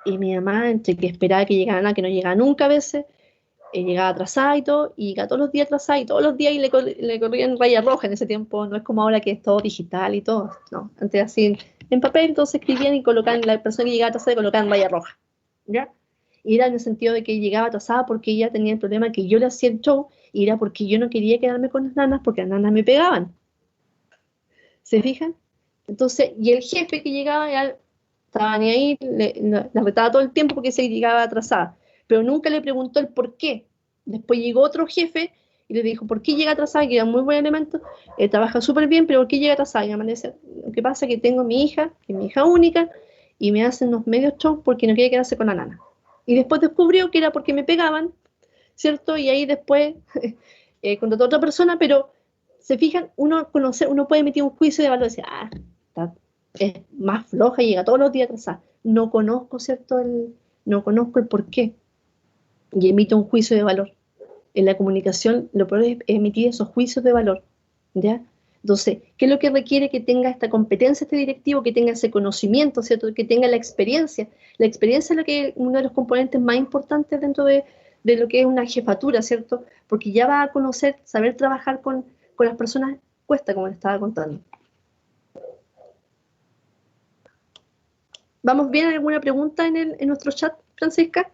Y mi mamá, entre que esperaba que llegara nada, que no llegaba nunca a veces, llegaba atrasada y todo, y llegaba todos los días atrasada, y todos los días, y le corrían raya roja en ese tiempo. No es como ahora que es todo digital y todo, no. Antes así, en papel, entonces escribían y colocaban, la persona que llegaba atrasada, y colocaban raya roja, ¿ya? Y era en el sentido de que llegaba atrasada porque ella tenía el problema que yo le hacía el show, y era porque yo no quería quedarme con las nanas, porque las nanas me pegaban. ¿Se fijan? Entonces, y el jefe que llegaba, ya estaba ni ahí, la retaba todo el tiempo porque se llegaba atrasada, pero nunca le preguntó el por qué. Después llegó otro jefe y le dijo, ¿por qué llega atrasada? Que era un muy buen elemento, trabaja súper bien, pero ¿por qué llega atrasada? Y me decía, lo que pasa es que tengo a mi hija, que es mi hija única, y me hacen unos medios shows porque no quiere quedarse con la nana. Y después descubrió que era porque me pegaban, ¿cierto? Y ahí después contrató a otra persona, pero se fijan, uno puede emitir un juicio de valor y decir, es más floja y llega todos los días atrasada. No conozco, ¿cierto?, no conozco el por qué, y emito un juicio de valor. En la comunicación lo peor es emitir esos juicios de valor, ¿ya? Entonces, ¿qué es lo que requiere? Que tenga esta competencia este directivo, que tenga ese conocimiento, ¿cierto?, que tenga la experiencia. La experiencia es uno de los componentes más importantes dentro de lo que es una jefatura, ¿cierto? Porque ya va a conocer, saber trabajar con las personas cuesta, como les estaba contando. ¿Vamos bien? ¿Alguna pregunta en nuestro chat, Francisca?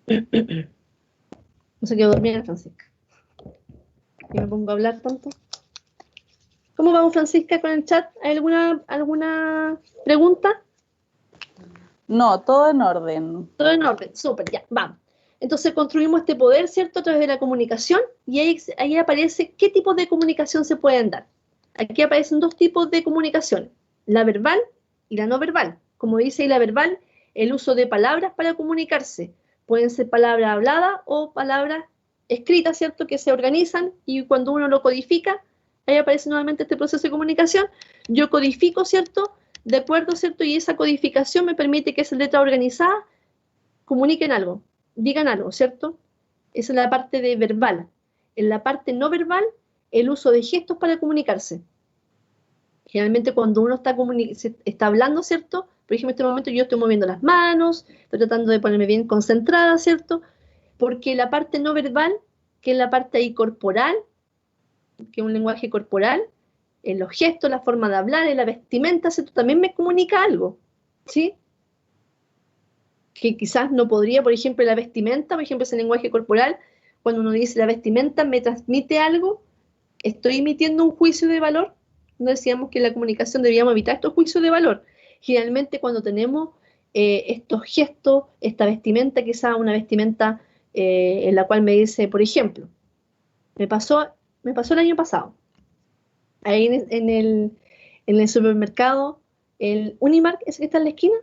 No se quedó dormida, Francisca. Y me pongo a hablar tanto. ¿Cómo vamos, Francisca, con el chat? ¿Hay alguna pregunta? No, todo en orden. Todo en orden, súper, ya, vamos. Entonces construimos este poder, ¿cierto? A través de la comunicación, y ahí aparece qué tipos de comunicación se pueden dar. Aquí aparecen 2 tipos de comunicación, la verbal y la no verbal. Como dice ahí la verbal, el uso de palabras para comunicarse. Pueden ser palabras habladas o palabras escritas, ¿cierto? Que se organizan, y cuando uno lo codifica, ahí aparece nuevamente este proceso de comunicación. Yo codifico, ¿cierto? De acuerdo, ¿cierto? Y esa codificación me permite que esas letras organizadas comuniquen algo, digan algo, ¿cierto? Esa es la parte de verbal. En la parte no verbal, el uso de gestos para comunicarse. Generalmente cuando uno está hablando, ¿cierto? Por ejemplo, en este momento yo estoy moviendo las manos, estoy tratando de ponerme bien concentrada, ¿cierto? Porque la parte no verbal, que es la parte ahí corporal, que es un lenguaje corporal, en los gestos, la forma de hablar, en la vestimenta, ¿cierto? También me comunica algo, ¿sí? Que quizás no podría, por ejemplo, la vestimenta, por ejemplo, ese lenguaje corporal, cuando uno dice la vestimenta me transmite algo, estoy emitiendo un juicio de valor. No decíamos que en la comunicación debíamos evitar estos juicios de valor. Generalmente cuando tenemos estos gestos, esta vestimenta, quizás una vestimenta en la cual me dice, por ejemplo, me pasó el año pasado, ahí en el supermercado, el Unimark, ese que está en la esquina.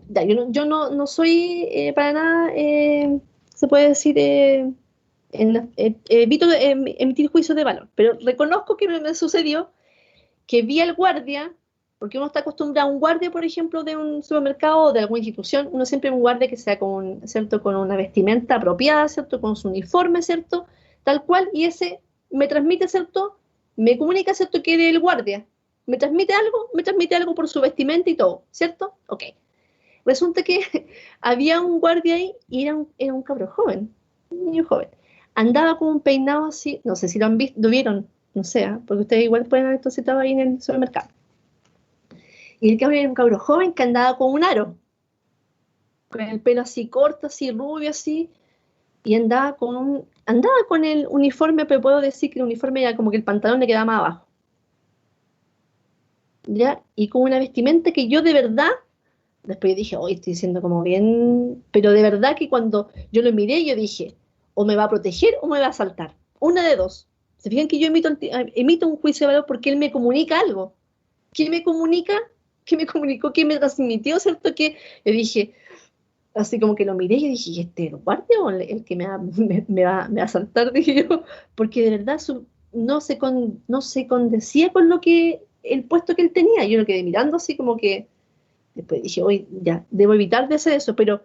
Ya, yo no soy para nada, se puede decir, evito emitir juicios de valor, pero reconozco que me sucedió que vi al guardia, porque uno está acostumbrado a un guardia, por ejemplo, de un supermercado o de alguna institución, uno siempre un guardia que sea ¿cierto? Con una vestimenta apropiada, ¿cierto? Con su uniforme, ¿cierto? Tal cual, y ese me transmite, ¿cierto? Me comunica, ¿cierto? Que era el guardia. Me transmite algo por su vestimenta y todo, ¿cierto? Ok. Resulta que había un guardia ahí y era un cabro joven, un niño joven. Andaba con un peinado así, no sé si lo vieron, no sé, porque ustedes igual pueden haber esto citado ahí en el supermercado. Y el cabro era un cabro joven que andaba con un aro, con el pelo así corto, así rubio, así, y andaba con el uniforme, pero puedo decir que el uniforme era como que el pantalón le quedaba más abajo. ¿Ya? Y con una vestimenta que yo de verdad, después dije, hoy estoy diciendo como bien, pero de verdad que cuando yo lo miré, yo dije, o me va a proteger o me va a asaltar. Una de dos. ¿Se fijan que yo emito un juicio de valor porque él me comunica algo? ¿Qué me comunica? ¿Qué me comunicó? ¿Qué me transmitió? ¿Cierto? Que yo dije, así como que lo miré y dije, ¿y este es el guardia o el que me va a asaltar? Dije yo, porque de verdad no se condecía con lo que el puesto que él tenía. Yo lo quedé mirando así como que, después dije, oye, ya, debo evitar de hacer eso, pero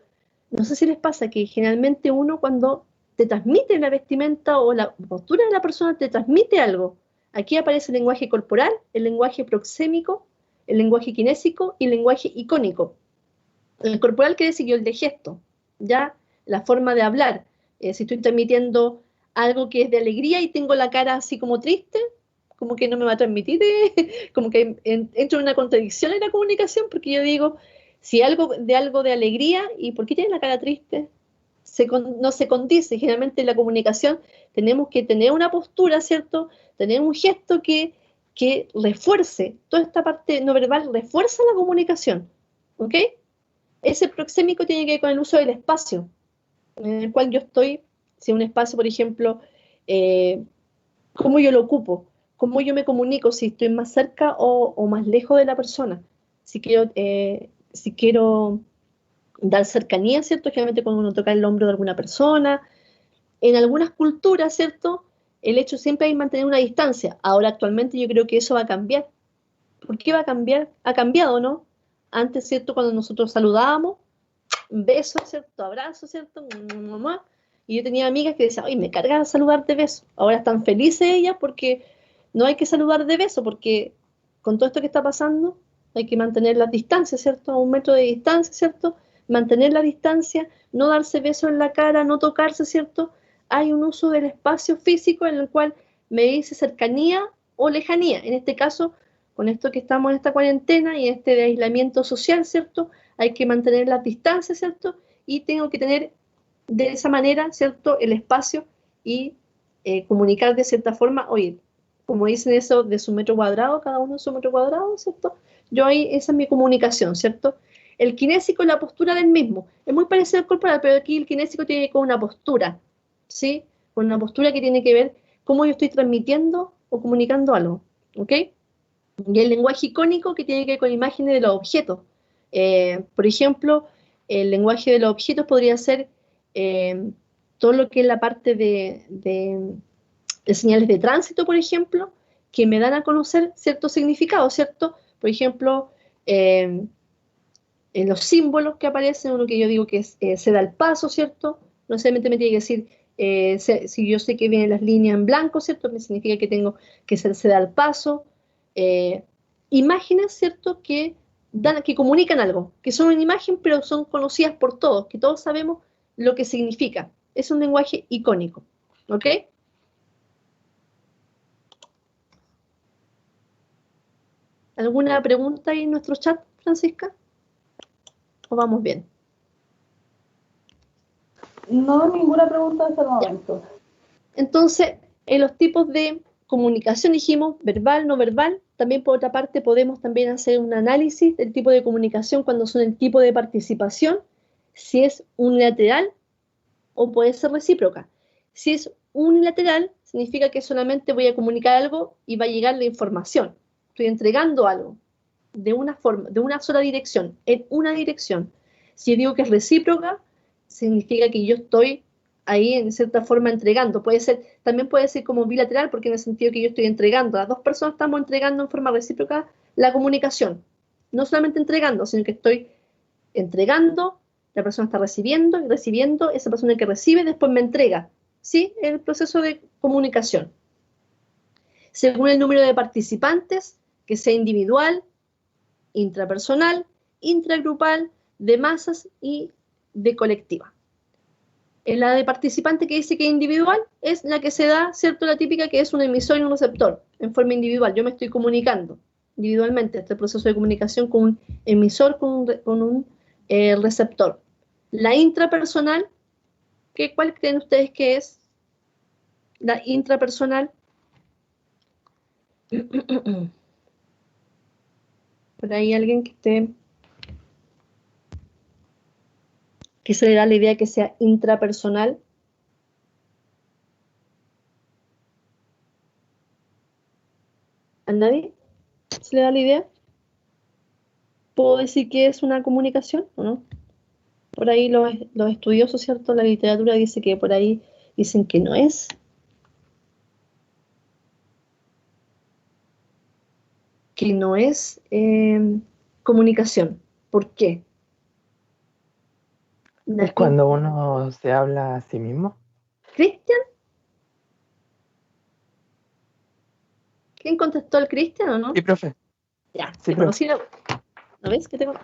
no sé si les pasa que generalmente uno cuando te transmite la vestimenta o la postura de la persona te transmite algo. Aquí aparece el lenguaje corporal, el lenguaje proxémico, el lenguaje kinésico y el lenguaje icónico. El corporal quiere decir el de gesto, ya la forma de hablar. Si estoy transmitiendo algo que es de alegría y tengo la cara así como triste, como que no me va a transmitir, como que entro en una contradicción en la comunicación, porque yo digo, si algo de alegría, ¿y por qué tienes la cara triste? No se condice. Generalmente en la comunicación tenemos que tener una postura, ¿cierto? Tener un gesto que refuerce, toda esta parte no verbal refuerza la comunicación, ¿ok? Ese proxémico tiene que ver con el uso del espacio, en el cual yo estoy, si un espacio, por ejemplo, cómo yo lo ocupo, cómo yo me comunico, si estoy más cerca o más lejos de la persona, si quiero dar cercanía, ¿cierto? Generalmente cuando uno toca el hombro de alguna persona. En algunas culturas, ¿cierto? El hecho siempre hay mantener una distancia. Ahora actualmente yo creo que eso va a cambiar. ¿Por qué va a cambiar? Ha cambiado, ¿no? Antes, ¿cierto? Cuando nosotros saludábamos, besos, ¿cierto? Abrazos, ¿cierto? Mamá. Y yo tenía amigas que decían, oye, me carga saludar de beso. Ahora están felices ellas porque no hay que saludar de beso, porque con todo esto que está pasando hay que mantener las distancias, ¿cierto? A 1 metro de distancia, ¿cierto? Mantener la distancia, no darse besos en la cara, no tocarse, ¿cierto? Hay un uso del espacio físico en el cual me dice cercanía o lejanía. En este caso, con esto que estamos en esta cuarentena y este de aislamiento social, ¿cierto? Hay que mantener las distancias, ¿cierto? Y tengo que tener de esa manera, ¿cierto? El espacio y comunicar de cierta forma, oye, como dicen eso de su metro cuadrado, cada uno en su metro cuadrado, ¿cierto? Yo ahí, esa es mi comunicación, ¿cierto? El kinésico es la postura del mismo. Es muy parecido al corporal, pero aquí el kinésico tiene que ver con una postura, ¿sí? Con una postura que tiene que ver cómo yo estoy transmitiendo o comunicando algo, ¿ok? Y el lenguaje icónico que tiene que ver con imágenes de los objetos. Por ejemplo, el lenguaje de los objetos podría ser todo lo que es la parte de señales de tránsito, por ejemplo, que me dan a conocer ciertos significados, ¿cierto? Por ejemplo, en los símbolos que aparecen, uno que yo digo que se da el paso, ¿cierto? No necesariamente me tiene que decir, si yo sé que vienen las líneas en blanco, ¿cierto? Me significa que tengo que se da el paso. Imágenes, ¿cierto? Que comunican algo, que son una imagen, pero son conocidas por todos, que todos sabemos lo que significa. Es un lenguaje icónico, ¿ok? ¿Alguna pregunta ahí en nuestro chat, Francisca? ¿O vamos bien? No, ninguna pregunta hasta el momento. Entonces, en los tipos de comunicación dijimos verbal, no verbal. También por otra parte podemos también hacer un análisis del tipo de comunicación cuando son el tipo de participación, si es unilateral o puede ser recíproca. Si es unilateral, significa que solamente voy a comunicar algo y va a llegar la información. Estoy entregando algo de una forma, de una sola dirección, en una dirección. Si yo digo que es recíproca, significa que yo estoy ahí en cierta forma entregando. También puede ser como bilateral, porque en el sentido que yo estoy entregando, las dos personas estamos entregando en forma recíproca la comunicación. No solamente entregando, sino que estoy entregando, la persona está recibiendo, y recibiendo, esa persona que recibe después me entrega. ¿Sí? El proceso de comunicación. Según el número de participantes, que sea individual, intrapersonal, intragrupal, de masas y de colectiva. En la de participante que dice que es individual es la que se da, ¿cierto? La típica que es un emisor y un receptor, en forma individual. Yo me estoy comunicando individualmente, este proceso de comunicación con un emisor, con un receptor. La intrapersonal, ¿cuál creen ustedes que es? La intrapersonal. Por ahí alguien que se le da la idea que sea intrapersonal. ¿A nadie se le da la idea? ¿Puedo decir que es una comunicación o no? Por ahí los estudiosos, ¿cierto? La literatura dice que por ahí dicen que no es. Que no es comunicación. ¿Por qué? Es cuando uno se habla a sí mismo. ¿Cristian? ¿Quién contestó el Cristian o no? Sí, profe. Ya, Sí, te conocí. ¿No ves que tengo?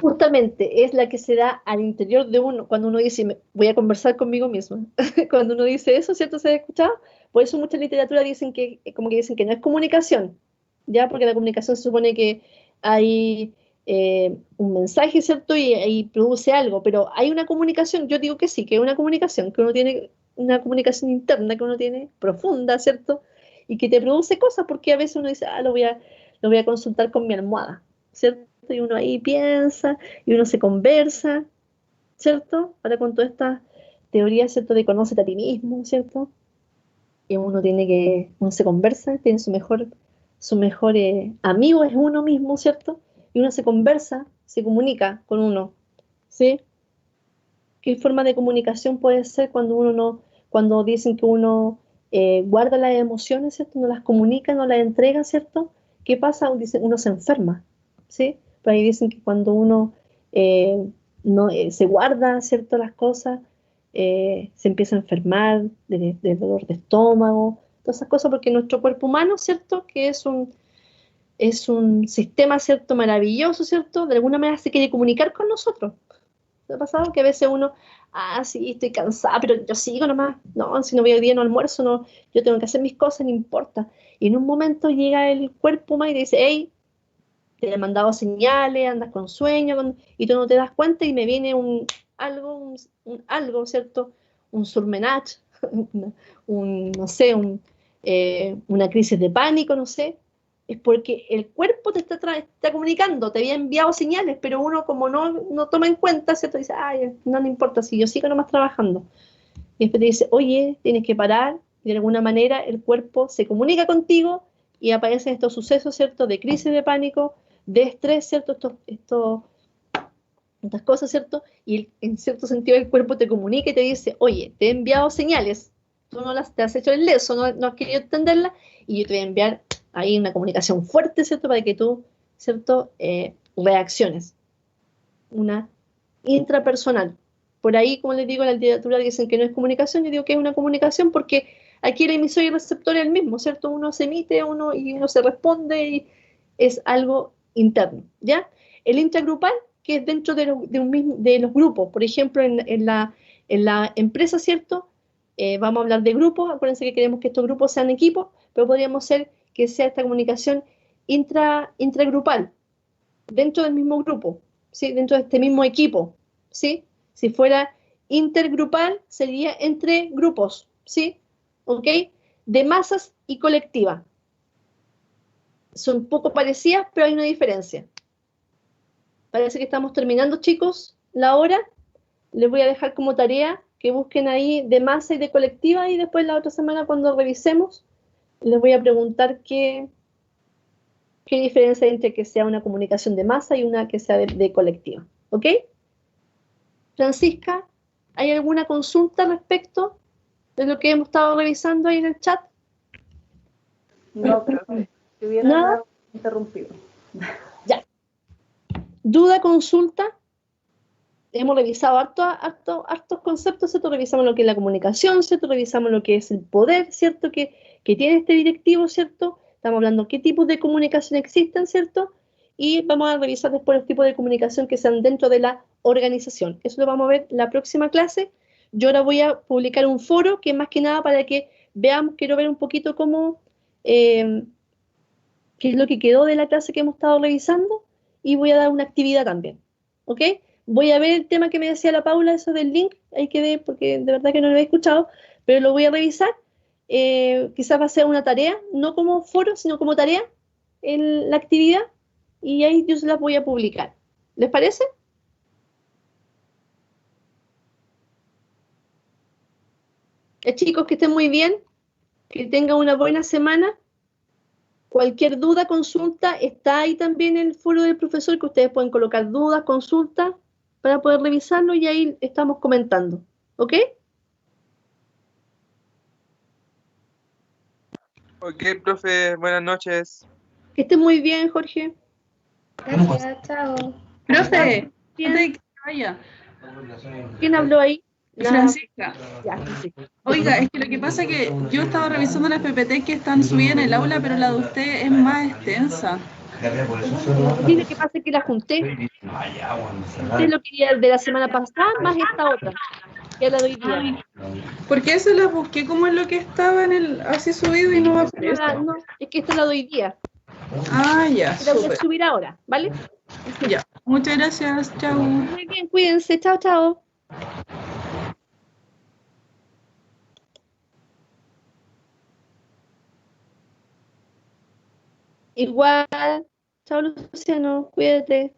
Justamente es la que se da al interior de uno, cuando uno dice, voy a conversar conmigo mismo. Cuando uno dice eso, ¿cierto? ¿Se ha escuchado? Por eso mucha literatura dicen que no es comunicación, ¿ya? Porque la comunicación se supone que hay un mensaje, ¿cierto? Y produce algo, pero hay una comunicación, yo digo que sí, que es una comunicación, que uno tiene una comunicación interna que uno tiene profunda, ¿cierto? Y que te produce cosas, porque a veces uno dice, lo voy a consultar con mi almohada, ¿cierto? Y uno ahí piensa, y uno se conversa, ¿cierto? Ahora con todas estas teorías, ¿cierto? De conócete a ti mismo, ¿cierto? Y uno se conversa, tiene su mejor amigo es uno mismo, ¿cierto? Y uno se conversa, se comunica con uno, ¿sí? ¿Qué forma de comunicación puede ser cuando dicen que uno guarda las emociones, ¿cierto? No las comunica, no las entrega, ¿cierto? ¿Qué pasa? Dicen, uno se enferma, ¿sí? Por ahí dicen que cuando uno no, se guarda, ¿cierto? Las cosas, se empieza a enfermar de dolor de estómago, todas esas cosas, porque nuestro cuerpo humano, ¿cierto? Que es un sistema, ¿cierto? Maravilloso, ¿cierto? De alguna manera se quiere comunicar con nosotros. ¿Te ha pasado? Que a veces uno, sí, estoy cansada, pero yo sigo nomás. No, si no voy hoy día, no almuerzo, no, yo tengo que hacer mis cosas, no importa. Y en un momento llega el cuerpo humano y te dice, hey, te he mandado señales, andas con sueño, y tú no te das cuenta y me viene algo, ¿cierto? Un surmenage, no sé, una crisis de pánico, no sé, es porque el cuerpo te está comunicando, te había enviado señales, pero uno como no toma en cuenta, ¿cierto? Dice, ay, no me importa, si yo sigo nomás trabajando. Y después te dice, oye, tienes que parar, y de alguna manera el cuerpo se comunica contigo y aparecen estos sucesos, ¿cierto? De crisis de pánico, de estrés, ¿cierto? Estas cosas, ¿cierto? Y en cierto sentido el cuerpo te comunica y te dice, oye, te he enviado señales, tú no te has hecho el leso, no has querido entenderla, y yo te voy a enviar ahí una comunicación fuerte, ¿cierto? Para que tú, ¿cierto? Reacciones. Una intrapersonal. Por ahí, como les digo, en la literatura dicen que no es comunicación, yo digo que es una comunicación porque aquí el emisor y el receptor es el mismo, ¿cierto? Uno se emite, y uno se responde y es algo interno, ¿ya? El intragrupal, que es dentro de los grupos, por ejemplo, en la empresa, ¿cierto? Vamos a hablar de grupos, acuérdense que queremos que estos grupos sean equipos, pero podríamos ser que sea esta comunicación intragrupal, dentro del mismo grupo, ¿sí? Dentro de este mismo equipo, ¿sí? Si fuera intergrupal, sería entre grupos, ¿sí? ¿Ok? De masas y colectiva. Son poco parecidas, pero hay una diferencia. Parece que estamos terminando, chicos, la hora. Les voy a dejar como tarea que busquen ahí de masa y de colectiva, y después la otra semana cuando revisemos les voy a preguntar qué diferencia hay entre que sea una comunicación de masa y una que sea de colectiva. ¿Ok? Francisca, ¿hay alguna consulta respecto de lo que hemos estado revisando ahí en el chat? No, profe, si hubiera ¿Nada? interrumpido. Ya. ¿Duda, consulta? Hemos revisado hartos conceptos, ¿cierto? Revisamos lo que es la comunicación, ¿cierto? Revisamos lo que es el poder, ¿cierto? Que tiene este directivo, ¿cierto? Estamos hablando qué tipos de comunicación existen, ¿cierto? Y vamos a revisar después los tipos de comunicación que sean dentro de la organización. Eso lo vamos a ver en la próxima clase. Yo ahora voy a publicar un foro que más que nada para que veamos, quiero ver un poquito cómo, qué es lo que quedó de la clase que hemos estado revisando, y voy a dar una actividad también, ¿ok? Voy a ver el tema que me decía la Paula, eso del link, ahí quedé porque de verdad que no lo había escuchado, pero lo voy a revisar. Quizás va a ser una tarea, no como foro, sino como tarea en la actividad, y ahí yo se las voy a publicar. ¿Les parece? Chicos, que estén muy bien, que tengan una buena semana. Cualquier duda, consulta, está ahí también el foro del profesor, que ustedes pueden colocar dudas, consultas, para poder revisarlo, y ahí estamos comentando. ¿Ok? Ok, profe, buenas noches. Que estén muy bien, Jorge. Gracias, chao. Profe, Bien. antes de que se vaya, ¿Quién habló ahí? Francisca. Ya, sí. Oiga, es que lo que pasa es que yo estaba revisando las PPT que están subidas en el aula, pero la de usted es más extensa. Tiene que pasa que la junté. Usted lo quería de la semana pasada, más esta otra, que la de hoy día. Porque eso las busqué como en lo que estaba en el así subido y no me aparece. No, es que esta la de hoy día. Ah, ya, La voy a súper. subir ahora, ¿vale? Ya, muchas gracias, chao. Muy bien, cuídense, chao, chao. Igual, chao Luciano, cuídate.